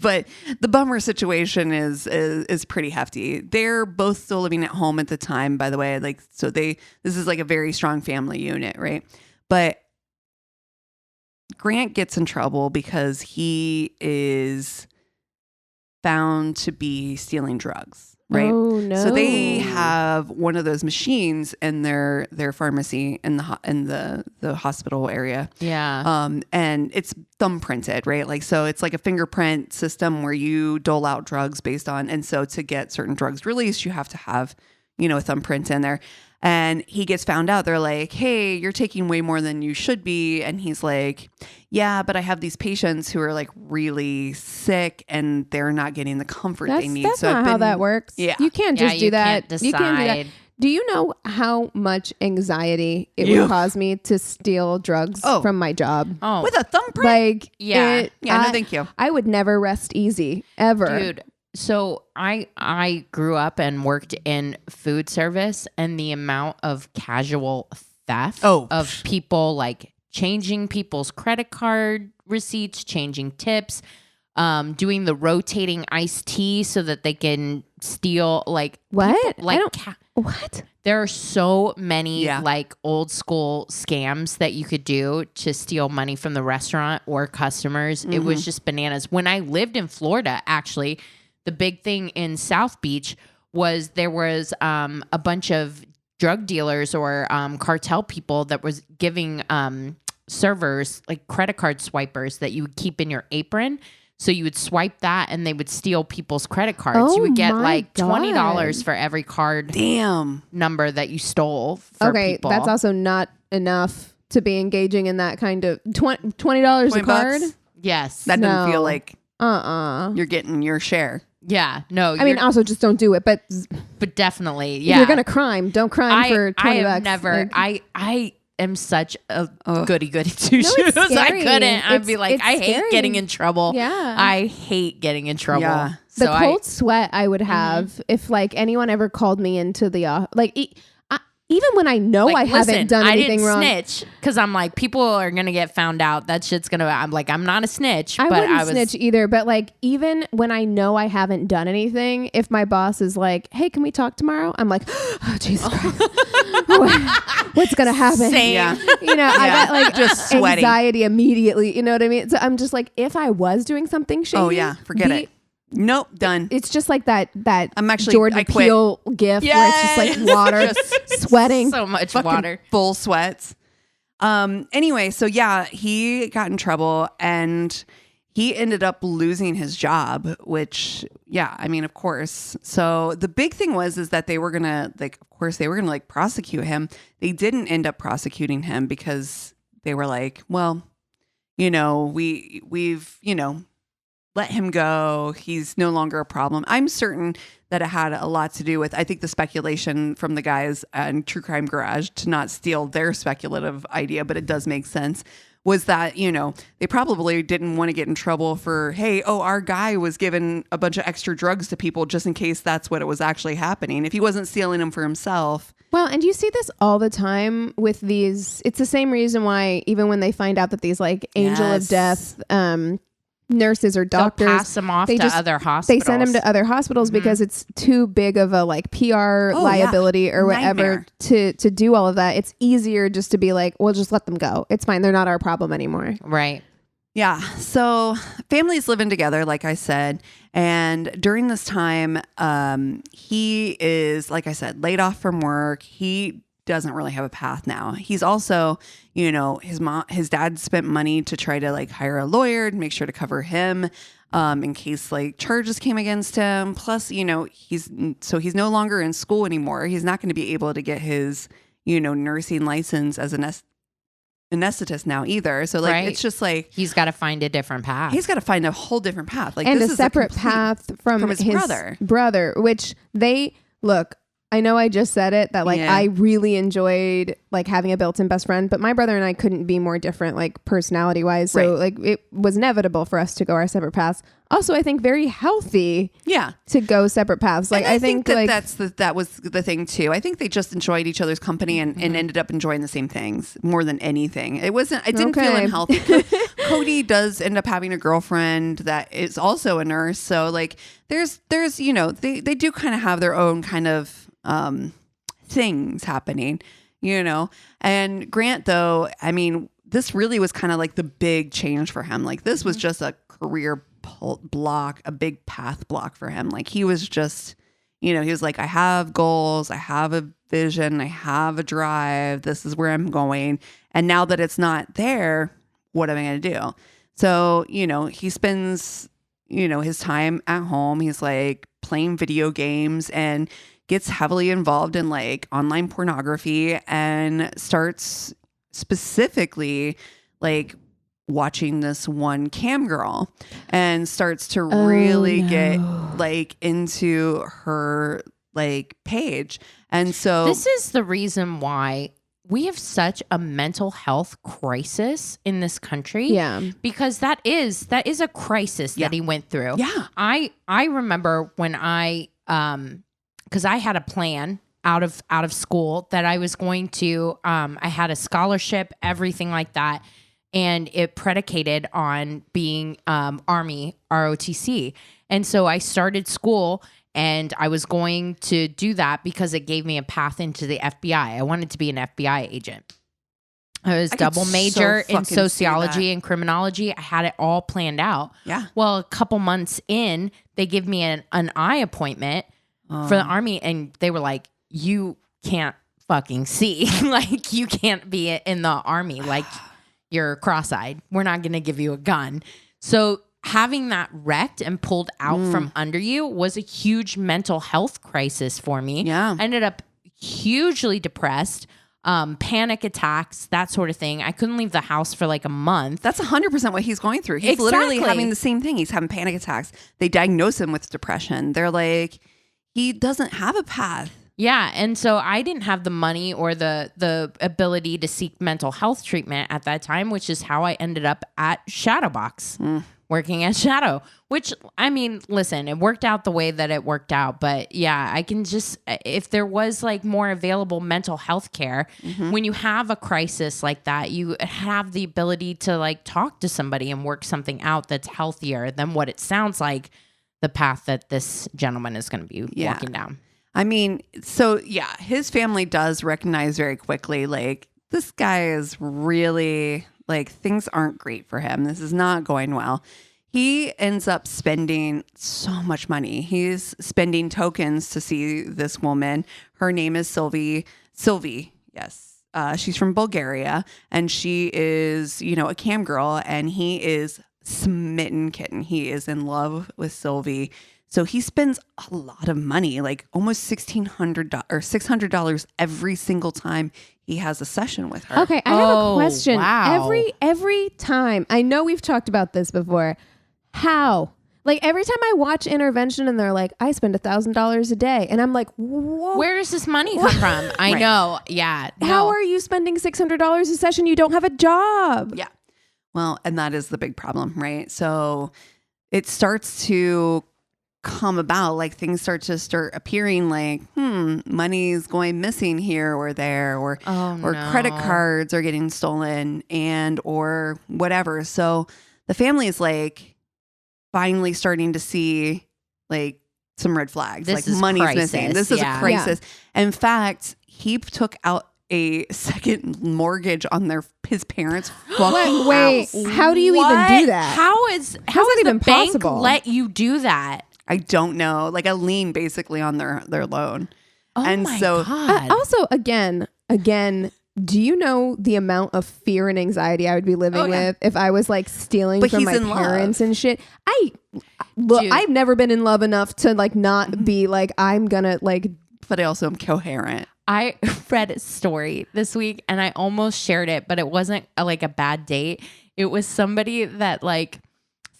but the bummer situation is pretty hefty. They're both still living at home at the time, by the way. Like, so this is like a very strong family unit, right? But Grant gets in trouble because he is found to be stealing drugs. Right. Oh, no. So they have one of those machines in their pharmacy in the hospital area. Yeah. And it's thumbprinted, right? Like, so it's like a fingerprint system where you dole out drugs based on, and so to get certain drugs released, you have to have, a thumbprint in there. And he gets found out. They're like, hey, you're taking way more than you should be. And he's like, yeah, but I have these patients who are like really sick and they're not getting the comfort they need. That's not how that works. Yeah. You can't just do that. You can't do that. Do you know how much anxiety it would cause me to steal drugs from my job? Oh. With a thumbprint? Like, no, thank you. I would never rest easy, ever. Dude. So I grew up and worked in food service, and the amount of casual theft of people, like changing people's credit card receipts, changing tips, doing the rotating iced tea so that they can steal like what? People, like What? There are so many like old school scams that you could do to steal money from the restaurant or customers. It was just bananas. When I lived in Florida, actually, the big thing in South Beach was there was a bunch of drug dealers or cartel people that was giving servers like credit card swipers that you would keep in your apron. So you would swipe that and they would steal people's credit cards. You would get like $20 for every card number that you stole for people. That's also not enough to be engaging in that kind of $20 a card. Bucks? Yes. That doesn't feel like you're getting your share. Yeah, no. I mean, also just don't do it, but definitely, if you're gonna crime, don't crime for 20 bucks. Never. I am such a goody two shoes. I couldn't. I'd be like, I hate getting in trouble. Yeah, I hate getting in trouble. Yeah. So the cold sweat I would have if like anyone ever called me into the even when I know like, I haven't done anything wrong. I didn't snitch because I'm like, people are gonna get found out. That shit's gonna. I'm like, I'm not a snitch. I wouldn't snitch either. But like, even when I know I haven't done anything, if my boss is like, "Hey, can we talk tomorrow?" I'm like, "Oh, Jesus Christ, what's gonna happen?" Same. Yeah. You know, I got like just sweating. anxiety immediately. You know what I mean? So I'm just like, if I was doing something shady, forget it. Nope, done. It's just like that I'm actually Jordan Peele gif where it's just like water, sweating. So much Fucking water. Full sweats. Anyway, so he got in trouble and he ended up losing his job, which, I mean, of course. So the big thing was that they were gonna prosecute him. They didn't end up prosecuting him because they were like, well, you know, we've let him go. He's no longer a problem. I'm certain that it had a lot to do with, I think, the speculation from the guys in True Crime Garage, to not steal their speculative idea, but it does make sense, was that, they probably didn't want to get in trouble for, hey, our guy was giving a bunch of extra drugs to people just in case that's what it was actually happening. If he wasn't stealing them for himself. Well, and you see this all the time with these. It's the same reason why even when they find out that these like angel of death nurses or doctors, they'll pass them off to other hospitals. They send them to other hospitals because it's too big of a like PR liability or whatever to do all of that. It's easier just to be like, we'll just let them go. It's fine. They're not our problem anymore. Right. Yeah. So families living together, like I said, and during this time, he is, like I said, laid off from work. He doesn't really have a path now. He's also, his dad spent money to try to like hire a lawyer and make sure to cover him in case like charges came against him. Plus, he's no longer in school anymore. He's not going to be able to get his, nursing license as an anesthetist now either. So like, It's just like, he's got to find a different path. He's got to find a whole different path. Like, and this a is separate path from his brother, which I know I just said it, that like I really enjoyed like having a built-in best friend, but my brother and I couldn't be more different like personality wise. So like it was inevitable for us to go our separate paths. Also, I think very healthy to go separate paths. Like I think that was the thing too. I think they just enjoyed each other's company and ended up enjoying the same things more than anything. It didn't feel unhealthy. Cody does end up having a girlfriend that is also a nurse. So like there's they do kind of have their own kind of things happening, and Grant, though, I mean, this really was kind of like the big change for him. Like this was just a career block, a big path block for him. Like he was just, he was like, I have goals, I have a vision, I have a drive, this is where I'm going. And now that it's not there, what am I going to do? So, he spends, his time at home. He's like playing video games and gets heavily involved in like online pornography and starts specifically like watching this one cam girl and starts to really get like into her like page. And so this is the reason why we have such a mental health crisis in this country. Yeah. Because that is a crisis that he went through. Yeah. I remember when because I had a plan out of school that I was going to, I had a scholarship, everything like that. And it predicated on being Army, ROTC. And so I started school And I was going to do that because it gave me a path into the FBI. I wanted to be an FBI agent. I was double major in sociology and criminology. I had it all planned out. Yeah. Well, a couple months in, they give me an eye appointment for the Army. And they were like, you can't fucking see. Like, you can't be in the Army. Like, you're cross-eyed. We're not going to give you a gun. So having that wrecked and pulled out from under you was a huge mental health crisis for me. Yeah. I ended up hugely depressed, panic attacks, that sort of thing. I couldn't leave the house for like a month. That's 100% what he's going through. He's literally having the same thing. He's having panic attacks. They diagnose him with depression. They're like, he doesn't have a path. Yeah. And so I didn't have the money or the ability to seek mental health treatment at that time, which is how I ended up at Shadowbox, working at Shadow, which, I mean, listen, it worked out the way that it worked out. But yeah, I can just, if there was like more available mental health care, when you have a crisis like that, you have the ability to like talk to somebody and work something out that's healthier than what it sounds like the path that this gentleman is going to be walking down. I mean, so yeah, his family does recognize very quickly, like, this guy is really, like, things aren't great for him. This is not going well. He ends up spending so much money. He's spending tokens to see this woman. Her name is Sylvie, yes. She's from Bulgaria, and she is, you know, a cam girl, and he is smitten kitten. He is in love with Sylvie. So he spends a lot of money, like almost $1,600 or $600 every single time he has a session with her. Okay, I have a question. Wow. Every time, I know we've talked about this before. How? Like every time I watch Intervention and they're like, I spend $1,000 a day. And I'm like, whoa. Where does this money come from? I know. Yeah. No. How are you spending $600 a session? You don't have a job. Yeah. Well, and that is the big problem, right? So it starts to come about, like things start appearing like, money's going missing here or there, or credit cards are getting stolen and or whatever. So the family is like finally starting to see like some red flags. This like is money's crisis. missing. This is a crisis. Yeah. In fact, he took out a second mortgage on his parents' fucking Wait, house. How do you even do that? How's that even the bank possible? let you do that? I don't know. Like a lien basically on their loan. Oh and my so God. Also, again, do you know the amount of fear and anxiety I would be living with if I was like stealing from my parents and shit? I've never been in love enough to like not be like, I'm gonna like. But I also am coherent. I read a story this week and I almost shared it, but it wasn't like a bad date. It was somebody that like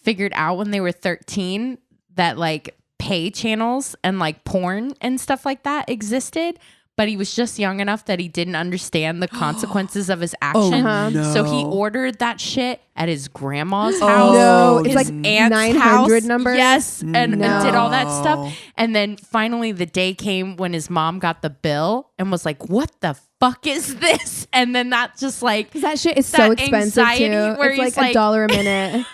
figured out when they were 13 that like pay channels and like porn and stuff like that existed, but he was just young enough that he didn't understand the consequences of his action. No. So he ordered that shit at his grandma's house. No, it's his like aunt's 900 house. number. Yes, and did all that No. stuff. And then finally the day came when his mom got the bill and was like, what the fuck is this? And then that's just like, that shit is so expensive anxiety too. where It's he's like $1 a minute.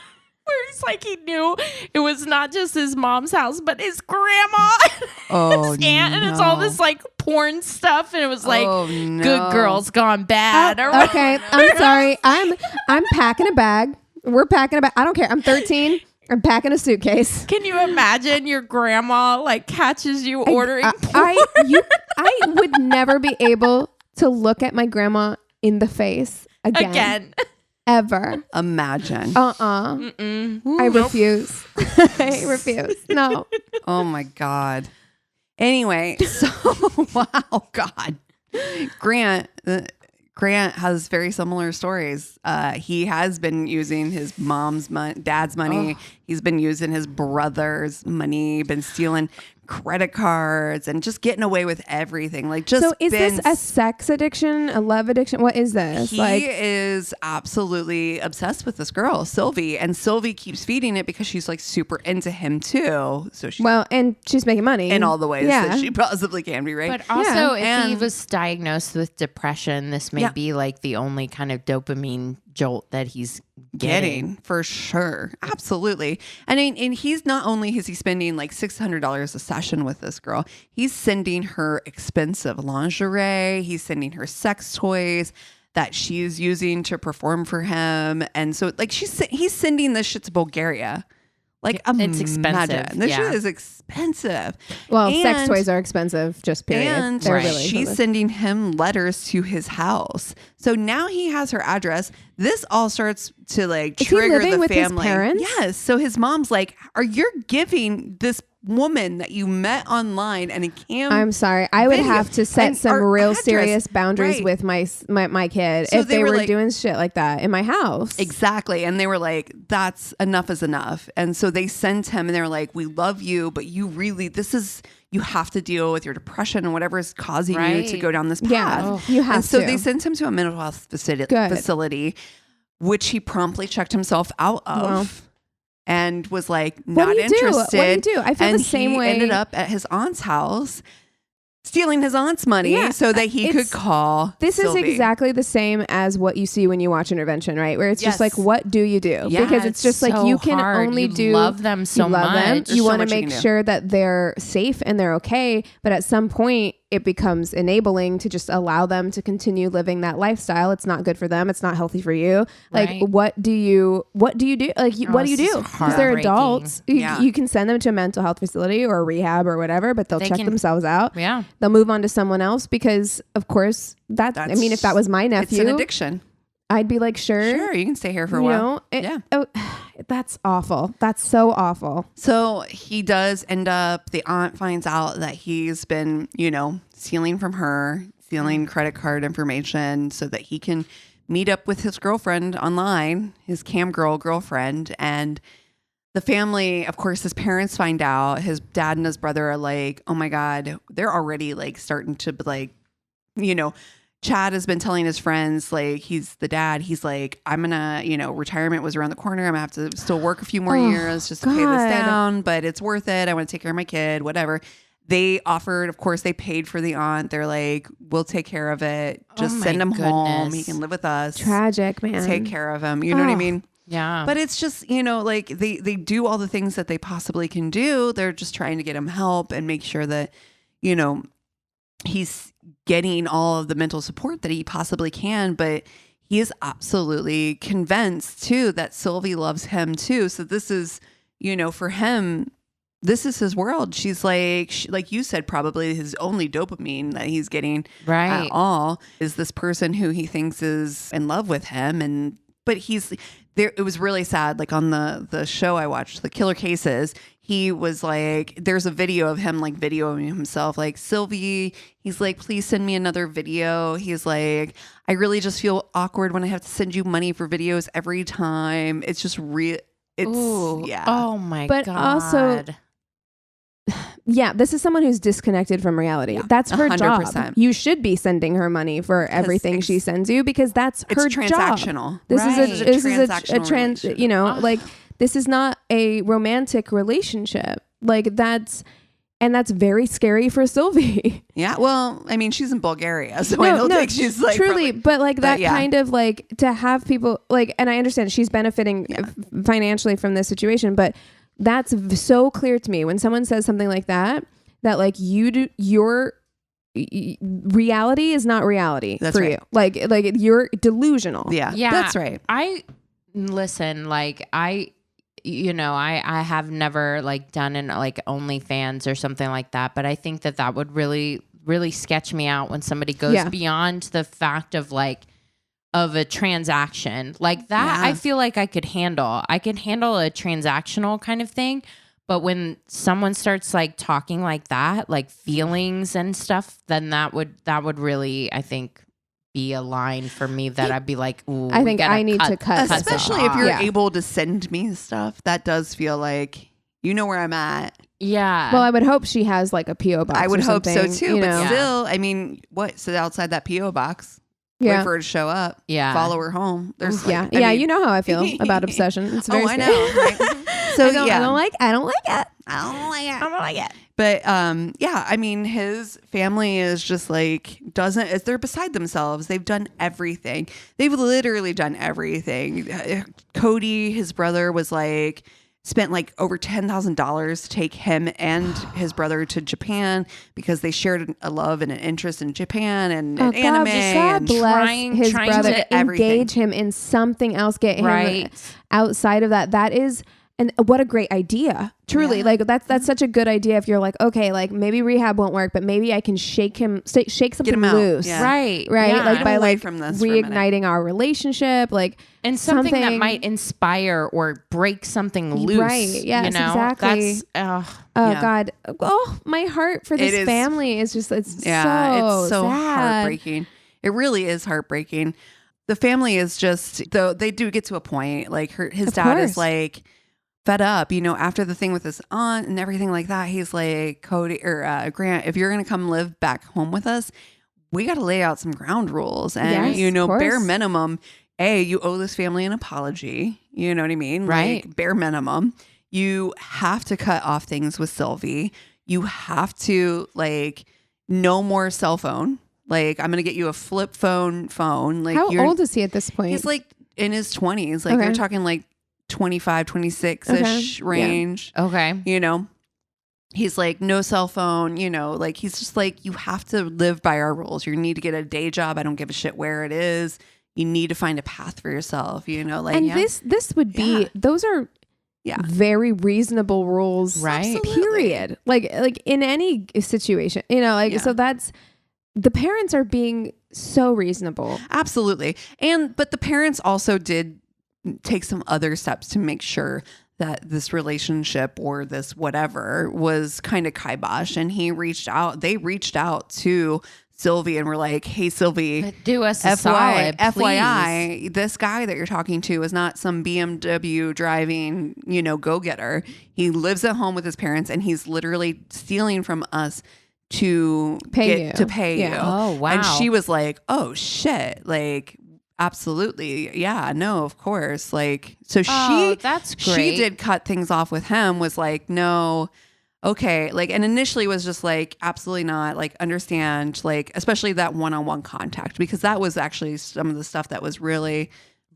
where he's like, he knew it was not just his mom's house, but his grandma, his aunt, and it's all this like porn stuff, and it was like, Good Girls Gone Bad. Or Okay, I'm sorry. I'm packing a bag. We're packing a bag. I don't care. I'm 13. I'm packing a suitcase. Can you imagine your grandma like catches you ordering porn? I would never be able to look at my grandma in the face again. Ever. Imagine. I refuse. I refuse. No. Oh my God. Anyway, so wow, God. Grant has very similar stories. He has been using his dad's money. He's been using his brother's money, been stealing credit cards and just getting away with everything. Like, just so is this a sex addiction, a love addiction? What is this? He is absolutely obsessed with this girl, Sylvie, and Sylvie keeps feeding it because she's like super into him too. So and she's making money in all the ways that she possibly can be, right? But also, if he was diagnosed with depression, this may be like the only kind of dopamine jolt that he's getting for sure. Absolutely. And he's not only is he spending like $600 a session with this girl, he's sending her expensive lingerie. He's sending her sex toys that she's using to perform for him. And so like he's sending this shit to Bulgaria. Like, it's expensive. This shit is expensive. Well, sex toys are expensive, just period. And she's sending him letters to his house. So now he has her address. This all starts to like trigger the with family. His parents? Yes. So his mom's like, you're giving this woman that you met online and a cam. I'm sorry. I would have to set some real serious boundaries with my kid if they were like, doing shit like that in my house. Exactly. And they were like, that's enough is enough. And so they sent him and they were like, we love you, but you really, you have to deal with your depression and whatever is causing you to go down this path. Yeah, you have and so they sent him to a mental health facility, which he promptly checked himself out of. Wow. And was like not interested. What do you do? I feel the same way. Ended up at his aunt's house, stealing his aunt's money so that he could call. This Sylvie. Is exactly the same as what you see when you watch Intervention, right? Where it's just like, what do you do? Yeah, because it's just like you can only love them so much. You want to make sure that they're safe and they're okay, but at some point it becomes enabling to just allow them to continue living that lifestyle. It's not good for them. It's not healthy for you. Like, what do you do? Like, what do you do? Because they're adults. You can send them to a mental health facility or a rehab or whatever, but they'll check themselves out. Yeah. They'll move on to someone else because, of course, I mean, if that was my nephew, it's an addiction. I'd be like, sure, you can stay here for a while. That's awful. That's so awful. So he does end up, the aunt finds out that he's been, stealing from her, stealing credit card information so that he can meet up with his girlfriend online, his cam girl girlfriend. And the family, of course, his parents find out. His dad and his brother are like, oh my God, they're already like starting to like, Chad has been telling his friends, like, he's the dad. He's like, I'm going to, retirement was around the corner. I'm going to have to still work a few more years just to pay this down, but it's worth it. I want to take care of my kid, whatever. They offered, of course, they paid for the aunt. They're like, we'll take care of it. Just send him home. He can live with us. Tragic, man. Take care of him. You know what I mean? Yeah. But it's just, like they do all the things that they possibly can do. They're just trying to get him help and make sure that, he's getting all of the mental support that he possibly can, but he is absolutely convinced too that Sylvie loves him too. So this is, for him, this is his world. She's like you said, probably his only dopamine that he's getting at all is this person who he thinks is in love with him. But he's there. It was really sad. Like on the show I watched, The Killer Cases, he was like, there's a video of him like videoing himself, like, Sylvie, he's like, please send me another video. He's like, I really just feel awkward when I have to send you money for videos every time. It's just real. It's yeah. Oh my God. But also, yeah, this is someone who's disconnected from reality. Yeah, that's her 100%. Job. You should be sending her money for everything she sends you because that's her job. It's transactional. This is a like, this is not a romantic relationship. Like that's very scary for Sylvie. Yeah. Well, I mean, she's in Bulgaria, so I don't think she's like truly, but like that kind of like to have people like, and I understand she's benefiting financially from this situation, but that's so clear to me when someone says something like that like your reality is not reality for you. Like you're delusional. Yeah. That's right. I have never like done an like OnlyFans or something like that, but I think that would really, really sketch me out when somebody goes beyond the fact of like, of a transaction like that. I feel like I could handle a transactional kind of thing. But when someone starts like talking like that, like feelings and stuff, then that would really, I think, be a line for me that I'd be like, ooh, I think I need to cut. Especially if you're able to send me stuff, that does feel like you know where I'm at. Yeah. Well, I would hope she has like a PO box. I would hope so too. But know? Still, I mean, what? So outside that PO box. Wait for her to show up. Yeah. Follow her home. There's you know how I feel about obsession. It's very I know. Right? So I don't like it. I don't like it. I don't like it. But yeah, I mean, his family is just like they're beside themselves. They've done everything. They've literally done everything. Cody, his brother, was like spent like over $10,000 to take him and his brother to Japan because they shared a love and an interest in Japan and anime. God and bless his trying brother. to everything. Engage him in something else. Get him Right. outside of that. That is. And what a great idea. Truly. Like that's such a good idea. If you're like, okay, like maybe rehab won't work, but maybe I can shake something loose. Yeah. Right. Right. Yeah. Like by away like from this for a minute. reigniting our relationship. Like And something that might inspire or break something loose. Right. Yes, you know? exactly. That's, oh Yeah. God. Oh, my heart for this family is just, it's so it's so sad. heartbreaking. It really is heartbreaking. The family is just, though they do get to a point, like his dad is like fed up, you know, after the thing with his aunt and everything like that. He's like, Cody or Grant, if you're going to come live back home with us, we got to lay out some ground rules and, Yes, you know, of bare course. minimum, you owe this family an apology. You know what I mean? Right. Like bare minimum. You have to cut off things with Sylvie. You have to like no more cell phone. Like I'm going to get you a flip phone. Like How old is he at this point? He's like in his 20s. Like Okay. you're talking like 25, 26-ish range. okay. You know, he's like, no cell phone, you know, like he's just like, you have to live by our rules. You need to get a day job. I don't give a shit where it is. You need to find a path for yourself, you know, like, and this would be, those are very reasonable rules. Right. Period. Like in any situation, you know, like, so that's, the parents are being so reasonable. Absolutely. But the parents also did take some other steps to make sure that this relationship or this whatever was kind of kibosh. And they reached out to Sylvie and were like, hey, Sylvie, But do us a solid, FYI, this guy that you're talking to is not some BMW driving, you know, go-getter. He lives at home with his parents and he's literally stealing from us to pay you. Oh, wow. And she was like, oh shit, like absolutely, yeah, no, of course, like so that's great. she did cut things off with him, was like, no, okay, like, and initially was just like, absolutely not, like, understand, like, especially that one-on-one contact, because that was actually some of the stuff that was really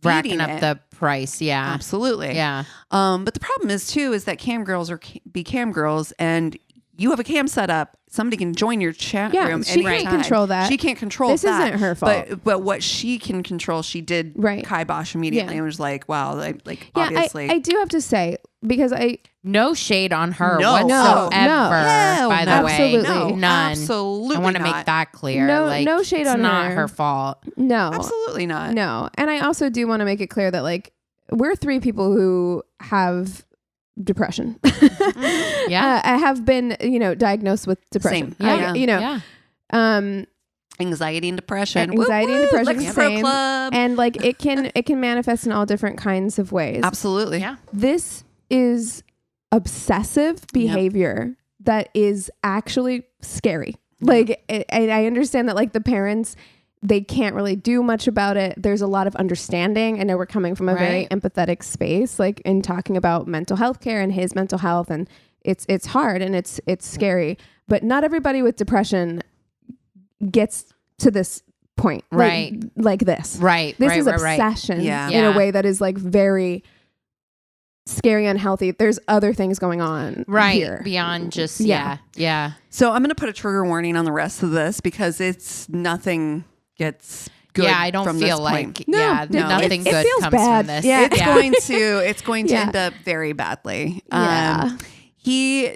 racking up the price. Yeah, absolutely. Yeah. But the problem is too is that cam girls be cam girls, and you have a cam set up. Somebody can join your chat room. She can't control that. She can't control this that. Isn't her fault. But what she can control, she did kibosh immediately and was like, wow, like obviously. I do have to say, because no shade on her No. whatsoever. No. By the Absolutely. way, No, none. absolutely I want to not. make that clear. No- like, no shade it's on not her. her fault. No. Absolutely not. No. And I also do want to make it clear that like we're three people who have depression. Yeah. I have been, diagnosed with depression. Same. Yeah. Anxiety and depression. Anxiety and depression. Like pro same. club. And like it can manifest in all different kinds of ways. Absolutely. Yeah. This is obsessive behavior that is actually scary. Like, I understand that like the parents, they can't really do much about it. There's a lot of understanding. I know we're coming from a very empathetic space, like in talking about mental health care and his mental health, and it's hard and it's scary. But not everybody with depression gets to this point, like this. Right. This right, is right, obsession Yeah. in a way that is like very scary, unhealthy. There's other things going on here. Beyond just Yeah. So I'm going to put a trigger warning on the rest of this because nothing gets good. Yeah, I don't from this feel like point. it nothing good feels comes bad. from this. Yeah. it's going to end up very badly. Yeah. He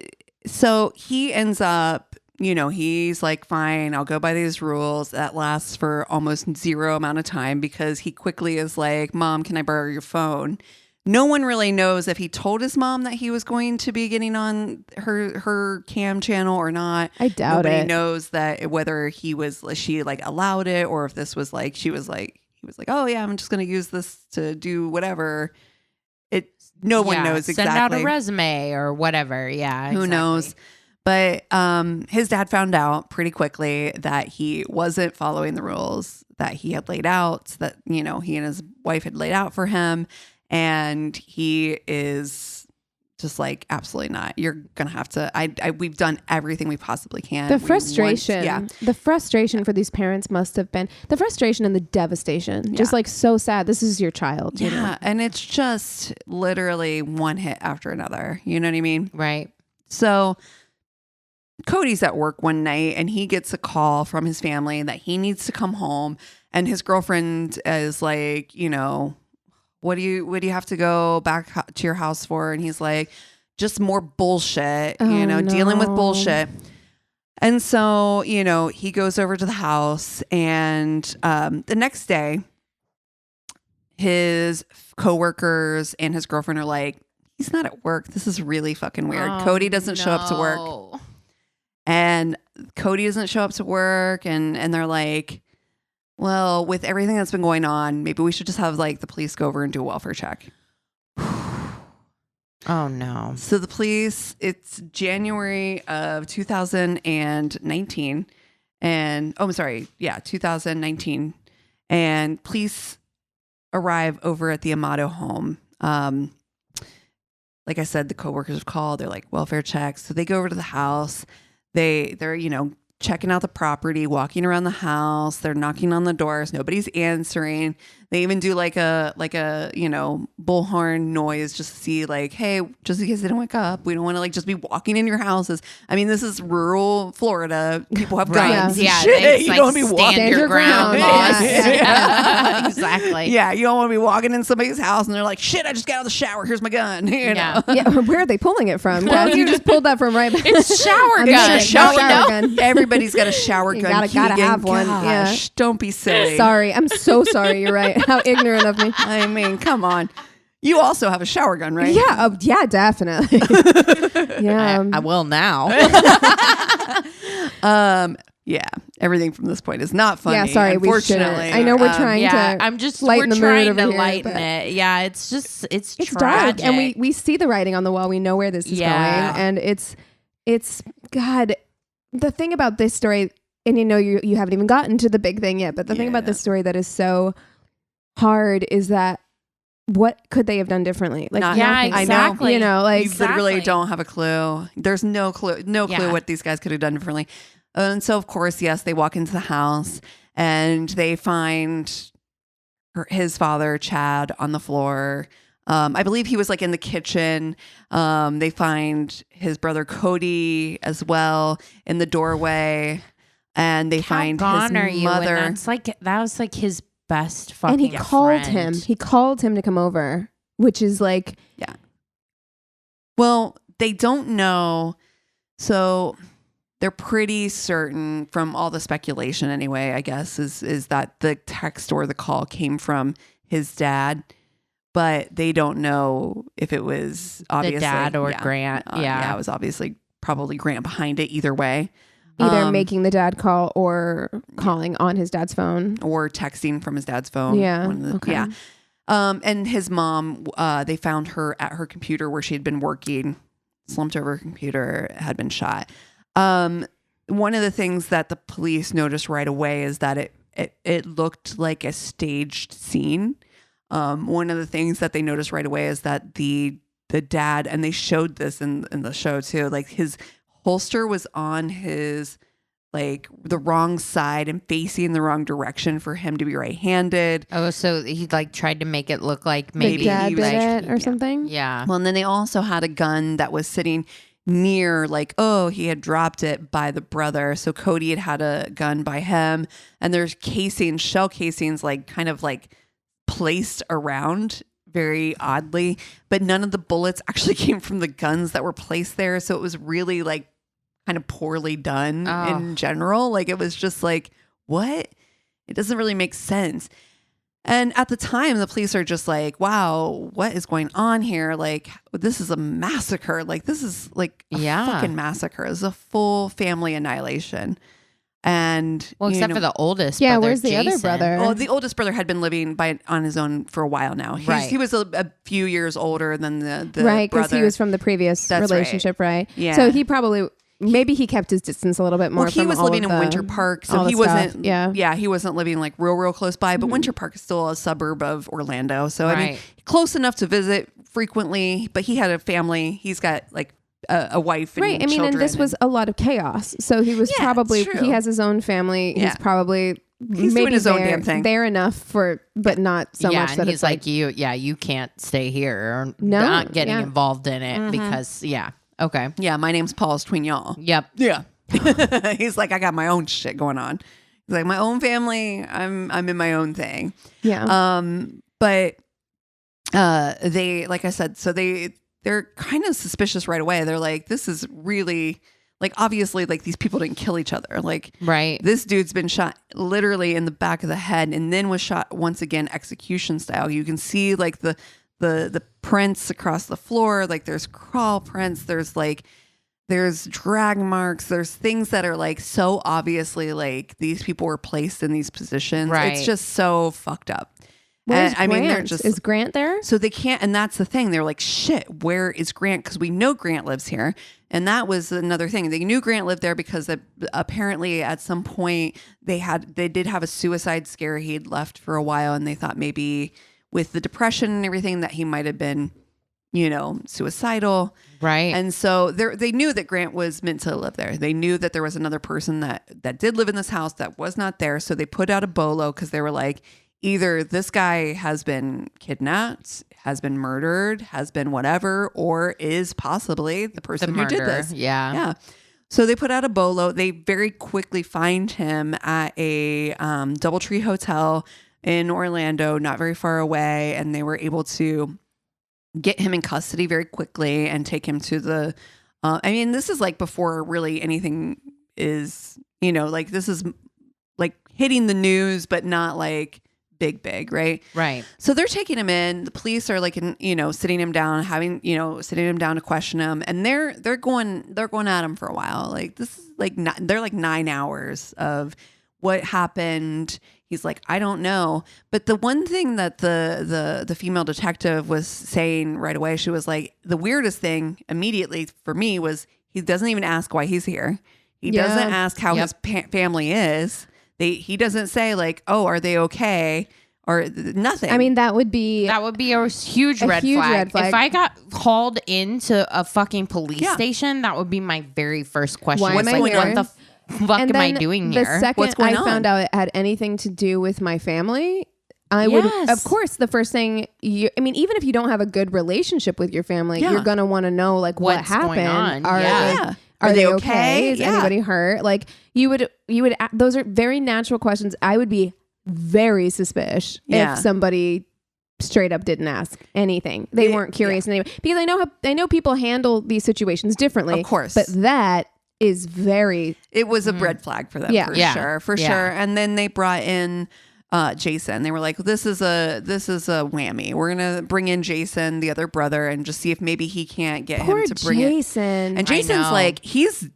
ends up, he's like, fine, I'll go by these rules. That lasts for almost zero amount of time because he quickly is like, Mom, can I borrow your phone? No one really knows if he told his mom that he was going to be getting on her cam channel or not. I doubt Nobody it. knows that whether she like allowed it or if this was like, he was like, oh yeah, I'm just going to use this to do whatever. No one knows exactly. Send out a resume or whatever. Yeah. Who knows? But his dad found out pretty quickly that he wasn't following the rules that he had laid out, that, he and his wife had laid out for him. And he is just like, absolutely not. You're going to have to, we've done everything we possibly can. The frustration for these parents must have been the frustration and the devastation. Just like so sad. This is your child. Yeah. You know? And it's just literally one hit after another. You know what I mean? Right. So Cody's at work one night and he gets a call from his family that he needs to come home. And his girlfriend is like, you know, what do you have to go back to your house for? And he's like, just more bullshit, dealing with bullshit. And so, he goes over to the house and the next day, his coworkers and his girlfriend are like, he's not at work. This is really fucking weird. Cody doesn't show up to work. And Cody doesn't show up to work. And they're like, well, with everything that's been going on, maybe we should just have like the police go over and do a welfare check. Oh no. So the police, it's January of 2019 and 2019. And police arrive over at the Amato home. Like I said, the coworkers have called, they're like welfare checks. So they go over to the house. They're, checking out the property, walking around the house. They're knocking on the doors. Nobody's answering. They even do like a bullhorn noise just to see like, hey, just in case they don't wake up, we don't want to like just be walking in your houses. I mean, this is rural Florida. People have guns. Yeah, shit. You don't want to be walking stand your ground. Yeah. Exactly. Yeah, you don't want to be walking in somebody's house and they're like, shit, I just got out of the shower. Here's my gun. Yeah. Where are they pulling it from? Well, you just pulled that from right back. It's shower gun. It's a shower gun. Everybody's got a shower gun. Gotta have one. Gosh, don't be silly. Sorry. I'm so sorry. You're right. How ignorant of me. I mean, come on. You also have a shower gun, right? Yeah. Yeah, definitely. Yeah. I will now. Yeah. Everything from this point is not funny. Yeah, sorry. Unfortunately, I know we're trying to. I'm just lighten we're the trying mood to over here, lighten but it. Yeah, it's it's tragic. dark, and we see the writing on the wall. We know where this is going, and it's God. The thing about this story, and you haven't even gotten to the big thing yet, but the thing about this story that is so hard is that what could they have done differently? Like, nothing. Exactly. I know. Like you literally don't have a clue. There's no clue what these guys could have done differently. And so, of course, yes, they walk into the house and they find his father, Chad, on the floor. I believe he was like in the kitchen. They find his brother Cody as well in the doorway, and they find his mother. That was like his best fucking friend. And he called him. He called him to come over, which is like, yeah. Well, they don't know, so they're pretty certain from all the speculation, anyway. I guess is that the text or the call came from his dad. But they don't know if it was obviously the dad or Grant. It was obviously probably Grant behind it either way. Either making the dad call or calling on his dad's phone. Or texting from his dad's phone. Yeah. Yeah. And his mom, they found her at her computer where she had been working, slumped over her computer, had been shot. One of the things that the police noticed right away is that it looked like a staged scene. One of the things that they noticed right away is that the dad, and they showed this in the show too, like his holster was on his like the wrong side and facing the wrong direction for him to be right-handed. Oh, so he like tried to make it look like maybe the dad he did was it or something. Yeah. Well, and then they also had a gun that was sitting near, like, he had dropped it by the brother. So Cody had a gun by him, and there's shell casings, like kind of like placed around very oddly, but none of the bullets actually came from the guns that were placed there. So it was really like kind of poorly done in general. Like it was just like, what? It doesn't really make sense. And at the time, the police are just like, wow, what is going on here? Like, this is a massacre. Like, this is like a fucking massacre. This is a full family annihilation. And except for the oldest brother. Where's the Jason. other brother? Oh, the oldest brother had been living on his own for a while now. He was a few years older than the right, because brother. he was from the previous relationship, right? Yeah. So he probably maybe he kept his distance a little bit more. Well, he was living in Winter Park, so he wasn't. Yeah, he wasn't living like real close by. But Winter Park is still a suburb of Orlando, so I mean, close enough to visit frequently, but he had a family. He's got like a wife and right. I mean, children, and this was a lot of chaos. So he was probably, he has his own family. He's probably he's maybe doing his own damn thing. There enough for, but not so much that he's it's like you can't stay here or not getting involved in it because okay. Yeah, my name's Paul's between y'all. Yep. Yeah. He's like, I got my own shit going on. He's like, my own family, I'm in my own thing. Yeah. But they, like I said, so they're kind of suspicious right away. They're like, this is really like, obviously, like these people didn't kill each other. Like, right. This dude's been shot literally in the back of the head and then was shot once again, execution style. You can see like the prints across the floor. Like there's crawl prints. There's drag marks. There's things that are like so obviously like these people were placed in these positions. Right. It's just so fucked up. Where's I mean, Grant? Is Grant there? So they can't, and that's the thing. They're like, shit, where is Grant? Because we know Grant lives here. And that was another thing. They knew Grant lived there because apparently at some point they did have a suicide scare. He'd left for a while and they thought maybe with the depression and everything that he might have been, suicidal. Right. And so they knew that Grant was meant to live there. They knew that there was another person that did live in this house that was not there. So they put out a bolo because they were like, either this guy has been kidnapped, has been murdered, has been whatever, or is possibly the person who did this. Yeah. Yeah. So they put out a bolo. They very quickly find him at a DoubleTree hotel in Orlando, not very far away. And they were able to get him in custody very quickly and take him to the, this is like before really anything is, like this is like hitting the news, but not like big, right? Right. So they're taking him in. The police are like, sitting him down, sitting him down to question him. And they're going at him for a while. Like this is like, they're like 9 hours of what happened. He's like, I don't know. But the one thing that the female detective was saying right away, she was like, the weirdest thing immediately for me was he doesn't even ask why he's here. He doesn't ask how his family is. He doesn't say like, oh, are they okay? Or nothing. I mean, that would be a huge red flag. If I got called into a fucking police station, that would be my very first question. Why am I here? What the fuck am I doing here? The second I found out it had anything to do with my family, I would, of course, the first thing even if you don't have a good relationship with your family, you're going to want to know like what happened. Are they okay? Is anybody hurt? Like you would, those are very natural questions. I would be very suspicious if somebody straight up didn't ask anything. They weren't curious in any way, because I know people handle these situations differently. Of course. But that is it was a red flag for them for sure. And then they brought in Jason. They were like, this is a whammy. We're gonna bring in Jason, the other brother, and just see if maybe he can't get him to bring Jason. And Jason's like, he's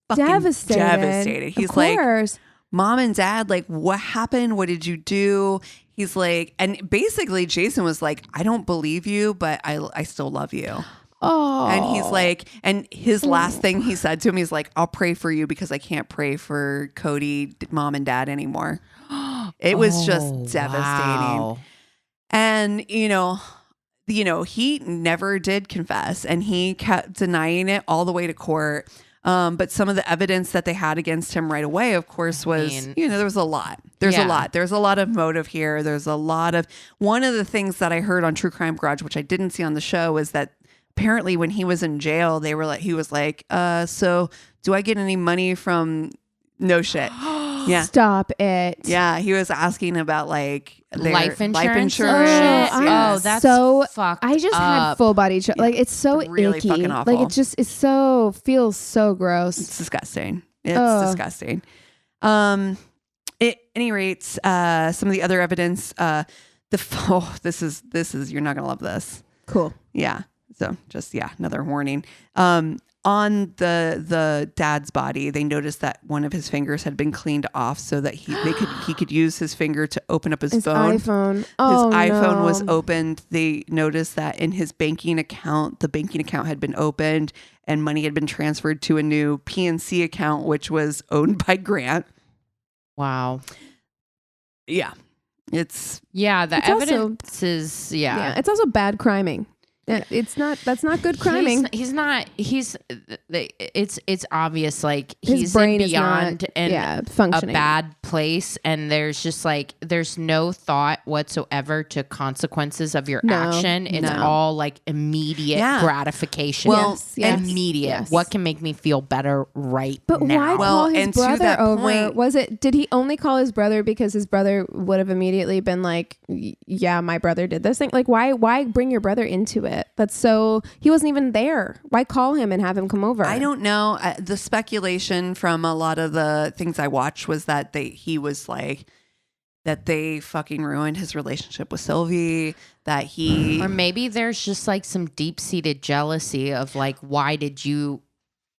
fucking devastated. He's like, Mom and Dad, like, what happened? What did you do? He's like, and basically Jason was like, I don't believe you, but I still love you. Oh. And he's like, and his last thing he said to him, he's like, I'll pray for you because I can't pray for Cody, Mom and Dad anymore. It was just devastating. Wow. And, he never did confess and he kept denying it all the way to court. But some of the evidence that they had against him right away, of course, was, there was a lot. There's a lot. There's a lot of motive here. There's a lot of, one of the things that I heard on True Crime Garage, which I didn't see on the show, is that apparently when he was in jail, he was like, so do I get any money from, no shit. Yeah. Stop it. Yeah. He was asking about like life insurance. Yes. Oh, that's so fucked I just had full body like it's so really icky. Fucking awful. Like feels so gross. It's disgusting. It's disgusting. At any rate, some of the other evidence, this is you're not gonna love this. Cool. Yeah. So just another warning. On the dad's body, they noticed that one of his fingers had been cleaned off so that he could use his finger to open up his phone. iPhone. Oh, his iPhone was opened. They noticed that in his banking account, the banking account had been opened and money had been transferred to a new PNC account, which was owned by Grant. Wow. Yeah. The evidence is. It's also bad criming. That's not good criming. It's obvious, like His he's brain in beyond is not, functioning. a bad place, and there's just like there's no thought whatsoever to consequences of your action. It's all like immediate gratification. Well, immediate. Yes. What can make me feel better right but now? Why call his brother over? Did he only call his brother because his brother would have immediately been like, yeah, my brother did this thing? Like, why bring your brother into it? He wasn't even there. Why call him and have him come over? I don't know. The speculation from a lot of the things I watched was that he was like, that they fucking ruined his relationship with Sylvie, or maybe there's just like some deep-seated jealousy of like, why did you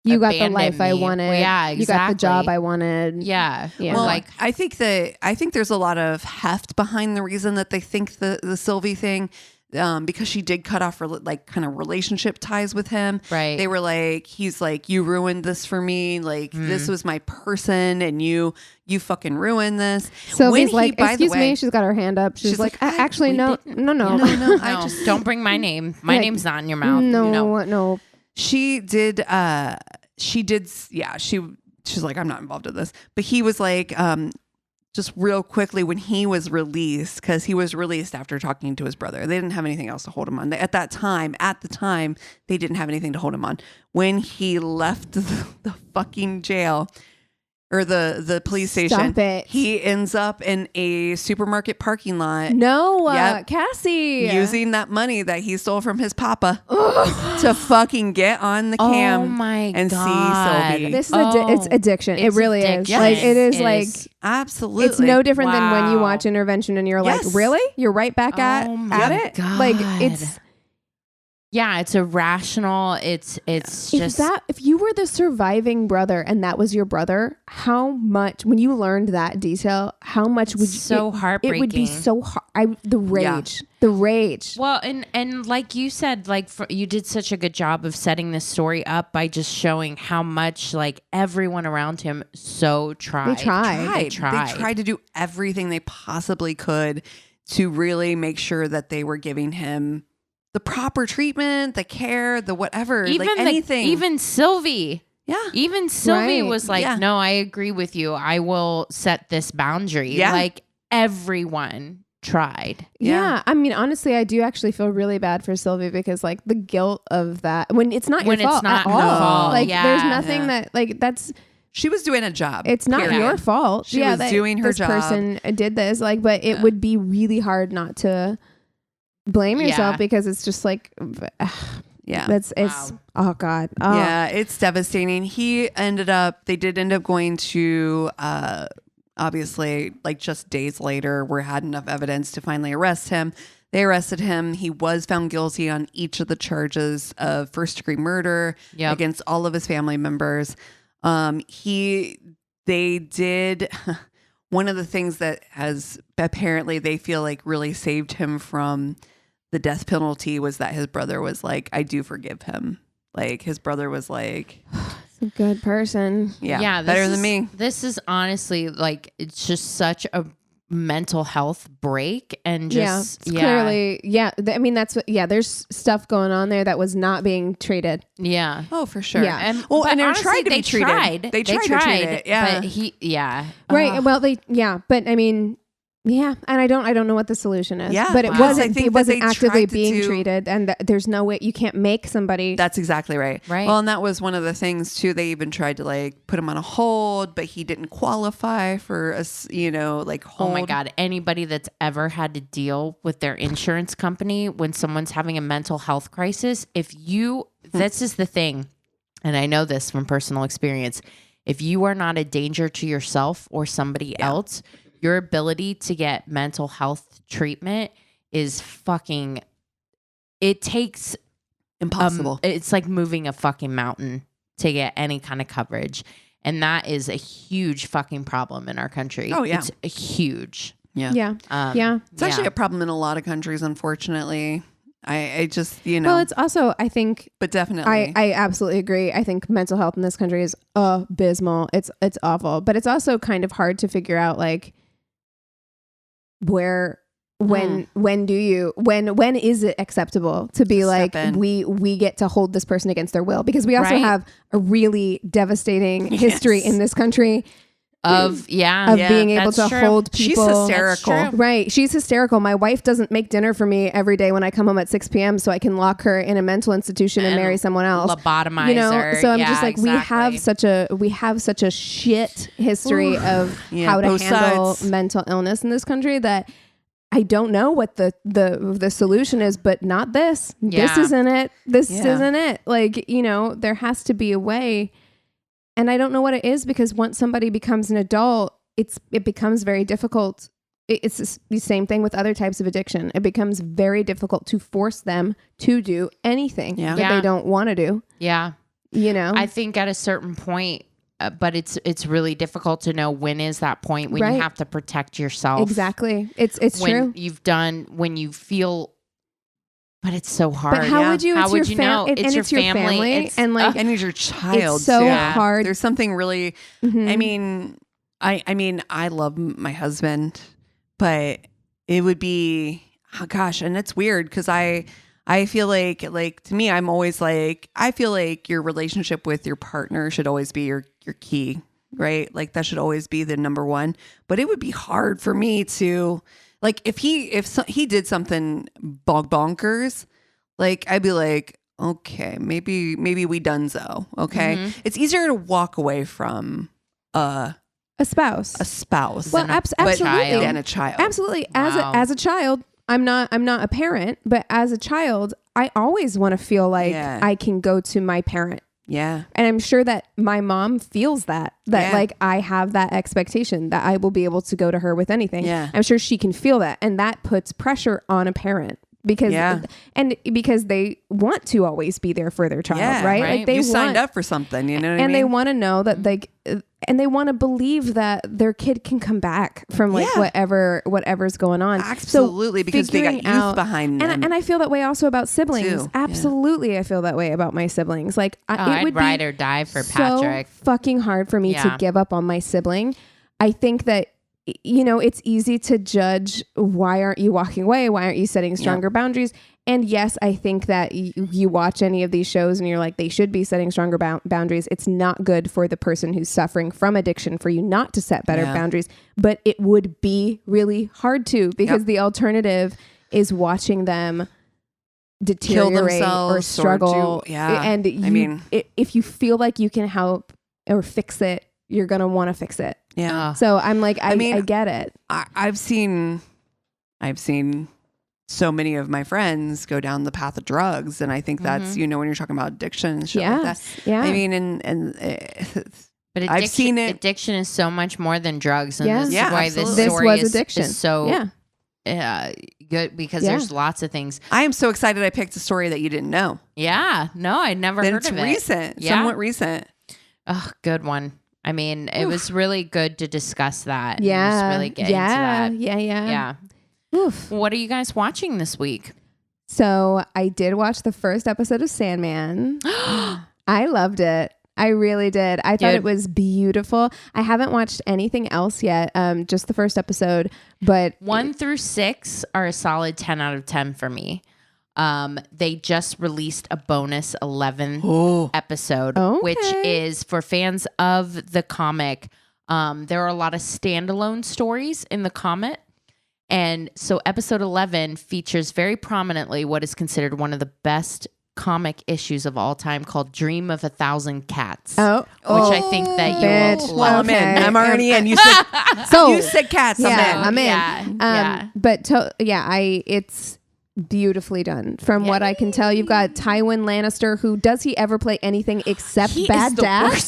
got the life I wanted. Well, yeah, exactly. You got the job I wanted. Yeah. Well, like I think there's a lot of heft behind the reason that they think the Sylvie thing, because she did cut off like kind of relationship ties with him. Right. They were like, he's like, you ruined this for me. Like this was my person, and you fucking ruined this. Sylvie's like, excuse me. She's got her hand up. She's like, actually, no. I just don't bring my name. My name's not in your mouth. No. She did. Yeah. She's like, I'm not involved in this. But he was like, just real quickly, when he was released, because he was released after talking to his brother, they didn't have anything else to hold him on. At the time, they didn't have anything to hold him on. When he left the fucking jail, or the police station, he ends up in a supermarket parking lot. Cassie. Using that money that he stole from his papa to fucking get on the cam and see Sylvie. This is it's addiction. It really is. Yes. Like it is like absolutely. It's no different than when you watch Intervention and you're like, really? You're right back at it? God. Like it's it's irrational. It's just if you were the surviving brother and that was your brother, how much, when you learned that detail, how much would heartbreaking. It would be so hard. The rage. Well, and like you said, like you did such a good job of setting this story up by just showing how much like everyone around him tried. They tried to do everything they possibly could to really make sure that they were giving him the proper treatment, the care, the whatever, even like anything. Even Sylvie. Yeah. Even Sylvie was like, no, I agree with you. I will set this boundary. Yeah. Like everyone tried. Yeah. I mean, honestly, I do actually feel really bad for Sylvie because like the guilt of that, when it's not your fault at all. Like there's nothing that like she was doing a job. It's not your fault. She was doing her job. This person did this, like, but it would be really hard not to blame yourself because it's just like, oh God. Oh. Yeah, it's devastating. They did end up going to, obviously, like just days later, we had enough evidence to finally arrest him. They arrested him. He was found guilty on each of the charges of first-degree murder against all of his family members. They did one of the things that has apparently they feel like really saved him from the death penalty was that his brother was like, I do forgive him. Like his brother was like, he's a good person. Yeah, better than me. This is honestly like, it's just such a mental health break and just clearly I mean that's what there's stuff going on there that was not being treated. Oh, for sure. And they honestly, tried to be treated. They tried to treat it. But right. Well, but I mean, and I don't know what the solution is. But it wasn't actively being treated, and there's no way you can't make somebody. That's exactly right. Well, and that was one of the things too. They even tried to like put him on a hold, but he didn't qualify for a like hold. Oh my God! Anybody that's ever had to deal with their insurance company when someone's having a mental health crisis, this is the thing, and I know this from personal experience. If you are not a danger to yourself or somebody else, your ability to get mental health treatment is fucking, it takes impossible. It's like moving a fucking mountain to get any kind of coverage. And that is a huge fucking problem in our country. Oh, yeah. It's huge. Yeah. It's actually a problem in a lot of countries, unfortunately. I just, Well, it's also, I think. But definitely. I absolutely agree. I think mental health in this country is abysmal. It's awful. But it's also kind of hard to figure out, like, where when is it acceptable to be like, we get to hold this person against their will? Because we also have a really devastating history in this country of being able to hold people. She's hysterical. Right. She's hysterical. My wife doesn't make dinner for me every day when I come home at 6 p.m. so I can lock her in a mental institution and marry someone else. Lobotomize her. So I'm just like, exactly. we have such a shit history of how to handle mental illness in this country that I don't know what the solution is, but not this. Yeah. This isn't it. This isn't it. Like, there has to be a way. And I don't know what it is, because once somebody becomes an adult, it becomes very difficult. It's the same thing with other types of addiction. It becomes very difficult to force them to do anything that they don't want to do. Yeah. I think at a certain point, but it's really difficult to know when is that point when you have to protect yourself. Exactly. It's when true. When you feel. But it's so hard. But how would you? How would you know? It's your family. And it's your child. It's so hard. There's something really. I mean, I love my husband, but it would be, oh gosh, and it's weird because I feel like to me, I'm always like, I feel like your relationship with your partner should always be your key, right? Like that should always be the number one. But it would be hard for me to. Like if he did something bonkers, like I'd be like, okay, maybe we donezo. Okay, it's easier to walk away from a spouse. Well, absolutely, than a child. Absolutely, as a child, I'm not a parent, but as a child, I always want to feel like I can go to my parent. Yeah. And I'm sure that my mom feels that like I have that expectation that I will be able to go to her with anything. Yeah. I'm sure she can feel that. And that puts pressure on a parent because they want to always be there for their child, right? Like you signed up for something, you know what I mean? And they want to know that and they want to believe that their kid can come back from like whatever's going on. Absolutely, so because they got youth behind them. And I feel that way also about siblings. Too. Absolutely, I feel that way about my siblings. Like it would ride or die for Patrick. So fucking hard for me to give up on my sibling. I think that it's easy to judge, why aren't you walking away? Why aren't you setting stronger boundaries? And yes, I think that you watch any of these shows and you're like, they should be setting stronger boundaries. It's not good for the person who's suffering from addiction for you not to set better boundaries, but it would be really hard to, because the alternative is watching them deteriorate or struggle. And if you feel like you can help or fix it, you're going to want to fix it. Yeah. So I'm like, I get it. I've seen so many of my friends go down the path of drugs. And I think that's, when you're talking about addiction and shit like that. Yeah. I mean, but I've seen it. Addiction is so much more than drugs. And this is why absolutely. this story was addiction. is so good, because there's lots of things. I am so excited I picked a story that you didn't know. Yeah. No, I'd never heard of it. It's recent. Yeah. Somewhat recent. Oh, good one. I mean, it was really good to discuss that. Yeah. And just really get into that. Yeah. Oof. What are you guys watching this week? So I did watch the first episode of Sandman. I loved it. I really did. I thought it was beautiful. I haven't watched anything else yet. Just the first episode, but 1 through 6 are a solid 10 out of 10 for me. They just released a bonus 11th episode, which is for fans of the comic. There are a lot of standalone stories in the comic. And so episode 11 features very prominently what is considered one of the best comic issues of all time, called Dream of a Thousand Cats. Which I think that you will love. I'm in. I'm already in. You said cats. I'm in. I'm in. But it's beautifully done. From what I can tell, you've got Tywin Lannister, who does he ever play anything except bad dad?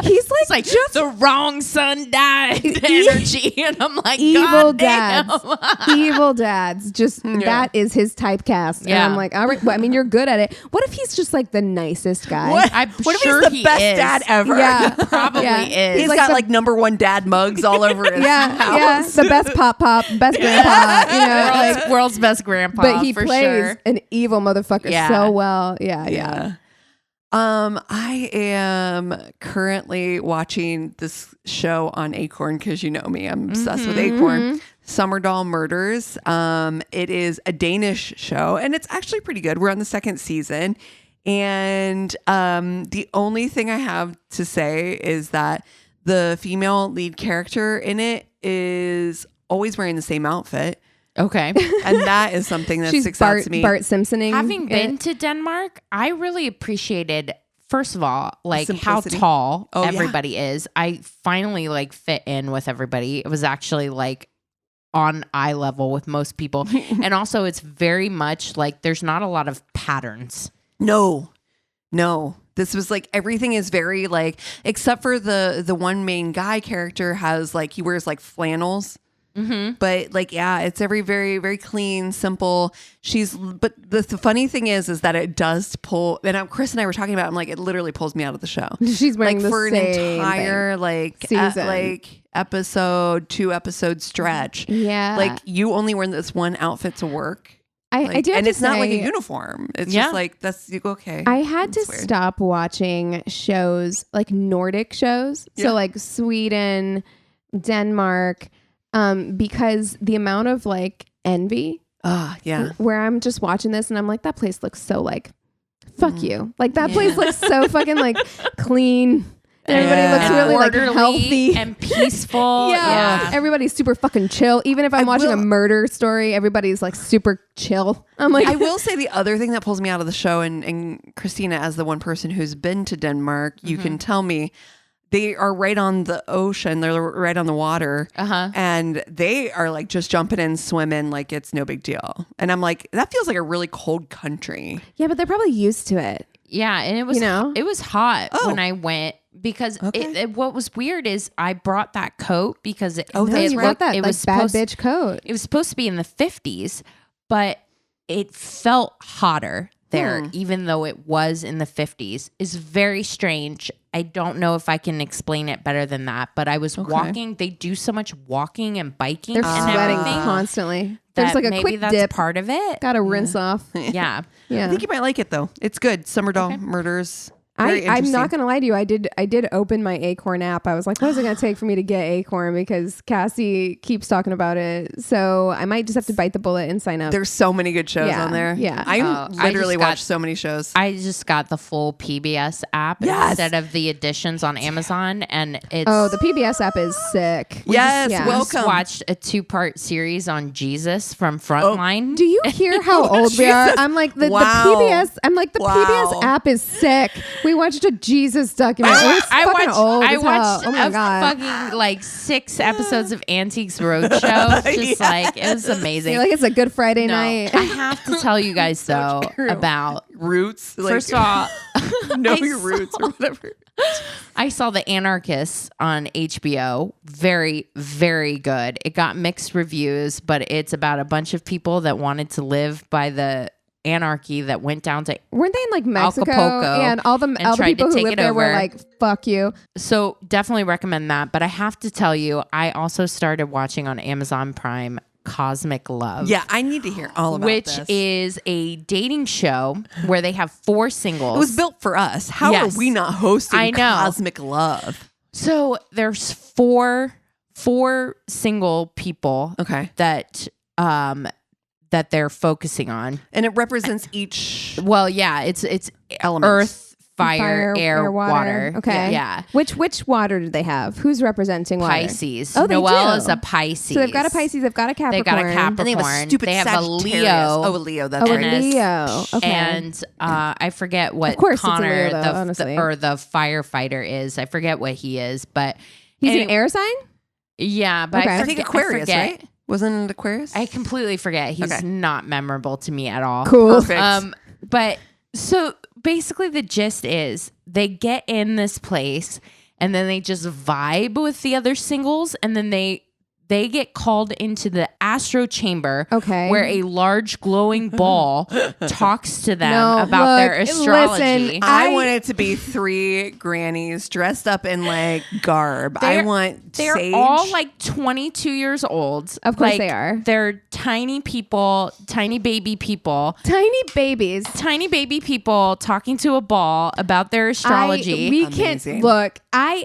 He's like just the wrong son died energy, and I'm like, evil God dads, evil dads. Just that is his typecast, and I'm like, all right. Well, I mean, you're good at it. What if he's just like the nicest guy? What if he's the best dad ever? Yeah, probably is. He's got like #1 dad mugs all over his house. The best pop, best grandpa. World's best grandpa. But he plays an evil motherfucker so well. Yeah. I am currently watching this show on Acorn, because you know me, I'm obsessed with Acorn. Summer Doll Murders. It is a Danish show, and it's actually pretty good. We're on the second season. And the only thing I have to say is that the female lead character in it is always wearing the same outfit. Okay. And that is something that sticks out to me. Bart Simpsoning. Having been to Denmark, I really appreciated, first of all, like how Simplicity. tall Oh, yeah. everybody is. I finally like fit in with everybody. It was actually like on eye level with most people. And also it's very much like there's not a lot of patterns. No. This was like everything is very like, except for the one main guy character has like, he wears like flannels. Mm-hmm. But like, yeah, it's very, very clean, simple. But the funny thing is that it does pull, and Chris and I were talking about, I'm like, it literally pulls me out of the show. She's wearing like the for same an entire thing. like Season. like episode, 2 episode stretch. Yeah. Like you only wear this one outfit to work. I Like, do have and to it's not like a say, uniform. It's Yeah. just like, that's, you go, okay. I had to That's weird. stop watching shows like Nordic shows. Yeah. So like Sweden, Denmark, because the amount of like envy Yeah. where I'm just watching this and I'm like, that place looks so like, fuck you. Like that place looks so fucking like clean. Everybody looks And really like orderly healthy and peaceful. Yeah. Everybody's super fucking chill. Even if I'm watching a murder story, everybody's like super chill. I'm like, I will say the other thing that pulls me out of the show, and Christina, as the one person who's been to Denmark, you can tell me, they are right on the ocean. They're right on the water. And they are like just jumping in, swimming like it's no big deal. And I'm like, that feels like a really cold country. yeah, but they're probably used to it. Yeah, and it was it was hot when I went because what was weird is I brought that coat because it You got that it like was bad supposed, bitch coat. It was supposed to be in the 50s, but it felt hotter there, even though it was in the 50s. It's very strange. I don't know if I can explain it better than that, but I was walking. They do so much walking and biking They're and sweating everything. constantly. There's like a maybe quick that's dip. part of it. Gotta rinse off. Yeah. Yeah. I think you might like it though. It's good. Summer Doll Murders. Very I'm not interesting. gonna lie to you. I did open my Acorn app. I was like, what is it gonna take for me to get Acorn? Because Cassie keeps talking about it. So I might just have to bite the bullet and sign up. There's so many good shows Yeah, on there. yeah. I literally just got- watch so many shows. I just got the full PBS app instead of the editions on Amazon, and it's the PBS app is sick. Yes, yeah. we just welcome. watched a 2-part series on Jesus from Frontline. Do you hear how old we are? I'm like the PBS. I'm like the PBS app is sick. We watched a Jesus documentary. It's fucking old I as hell. watched Oh my a god. fucking like 6 episodes of Antiques Roadshow. Just like it was amazing. You're like it's a good Friday No, night. I have to tell you guys though about Roots. Like, first of all, know I your saw- roots or whatever. I saw The Anarchists on HBO. Very, very good. It got mixed reviews, but it's about a bunch of people that wanted to live by the anarchy that went down to. Weren't they in like Mexico? Acapulco Yeah, and all the tried people to who take lived it there were over. like, "Fuck you." So definitely recommend that. But I have to tell you, I also started watching on Amazon Prime Cosmic Love. Yeah, I need to hear all about which this. is a dating show where they have 4 singles. It was built for us. How Yes. are we not hosting I know. Cosmic Love? So there's four single people Okay. that that they're focusing on. And it represents each Well, yeah, it's element. earth, fire, air, water. Okay. Yeah. Which water did they have? Who's representing water? Pisces. Oh, they Noelle do. is a Pisces. So they've got a Pisces. They've got a Capricorn. They've got a Capricorn. And they have a stupid They have a Sagittarius. Leo. Oh, a Leo. That's Oh, right. and a- Leo. Okay. And I forget what Of course it's a Connor, Leo, though, honestly. or the firefighter is. I forget what he is, but He's any- an air sign? Yeah, but Okay. I I think Aquarius, forget. right? Wasn't it Aquarius? I completely forget. He's Okay. not memorable to me at all. Cool. Perfect. But so basically the gist is they get in this place and then they just vibe with the other singles, and then they get called into the astro chamber, Okay. where a large glowing ball talks to them No, about their look, astrology. listen, I want it to be 3 grannies dressed up in like garb. I want They're sage. all like 22 years old. Of course Like, they are. They're tiny people, tiny baby people. Tiny babies. Tiny baby people talking to a ball about their astrology. Amazing.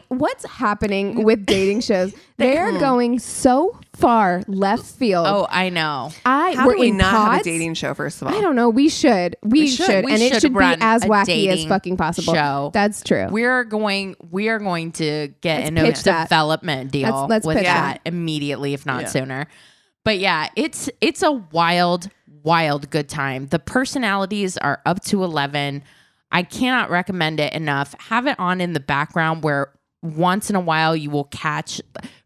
What's happening with dating shows? They are going so so far left field. Oh, I know. How we're do we in not have a pods. dating show, first of all? I don't know. We should. We should. And it should be run as a wacky as dating fucking possible. show. That's true. We are going to get Let's in a pitch that. development deal Let's with pitch that that. immediately, if not sooner. But yeah, it's a wild good time. The personalities are up to 11. I cannot recommend it enough. Have it on in the background where once in a while you will catch.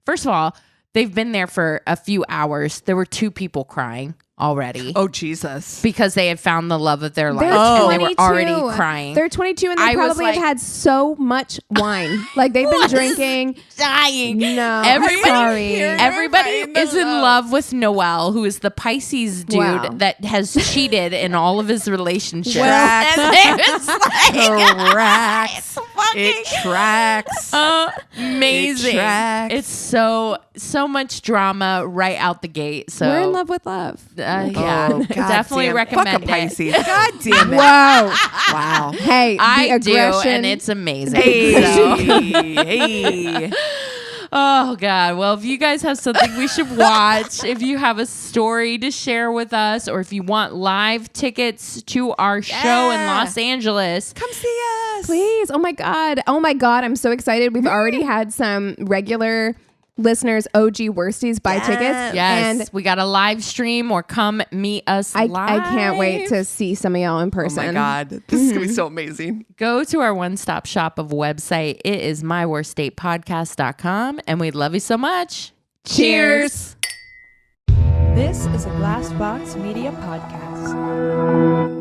First of all, they've been there for a few hours. There were 2 people crying already. Oh, Jesus. Because they had found the love of their life. They're And they 22. were already crying. They're 22 and they I was probably have like- had so much wine. Like they've been drinking. Dying. No, Everybody sorry. Everybody is in love with Noel, who is the Pisces dude Wow. that has cheated in all of his relationships. Tracks. And it was like, Tracks. It tracks. amazing. It tracks. It's so much drama right out the gate. So We're in love with love. yeah, Oh, God definitely damn. recommend Fuck a it. Pisces. God damn it. Whoa. Wow. Hey, I the do, aggression. and it's amazing. Hey. Hey. Oh God. Well, if you guys have something we should watch, if you have a story to share with us, or if you want live tickets to our show in Los Angeles, Come see us. Please. Oh my God. I'm so excited. We've already had some regular listeners, OG Worsties, buy tickets. yes, And we got a live stream or come meet us I live. can't wait to see some of y'all in Oh person. my God. This is going to be so amazing. Go to our one-stop shop of website. It is myworstdatepodcast.com, and we love you so much. Cheers. This is a Glass Box Media Podcast.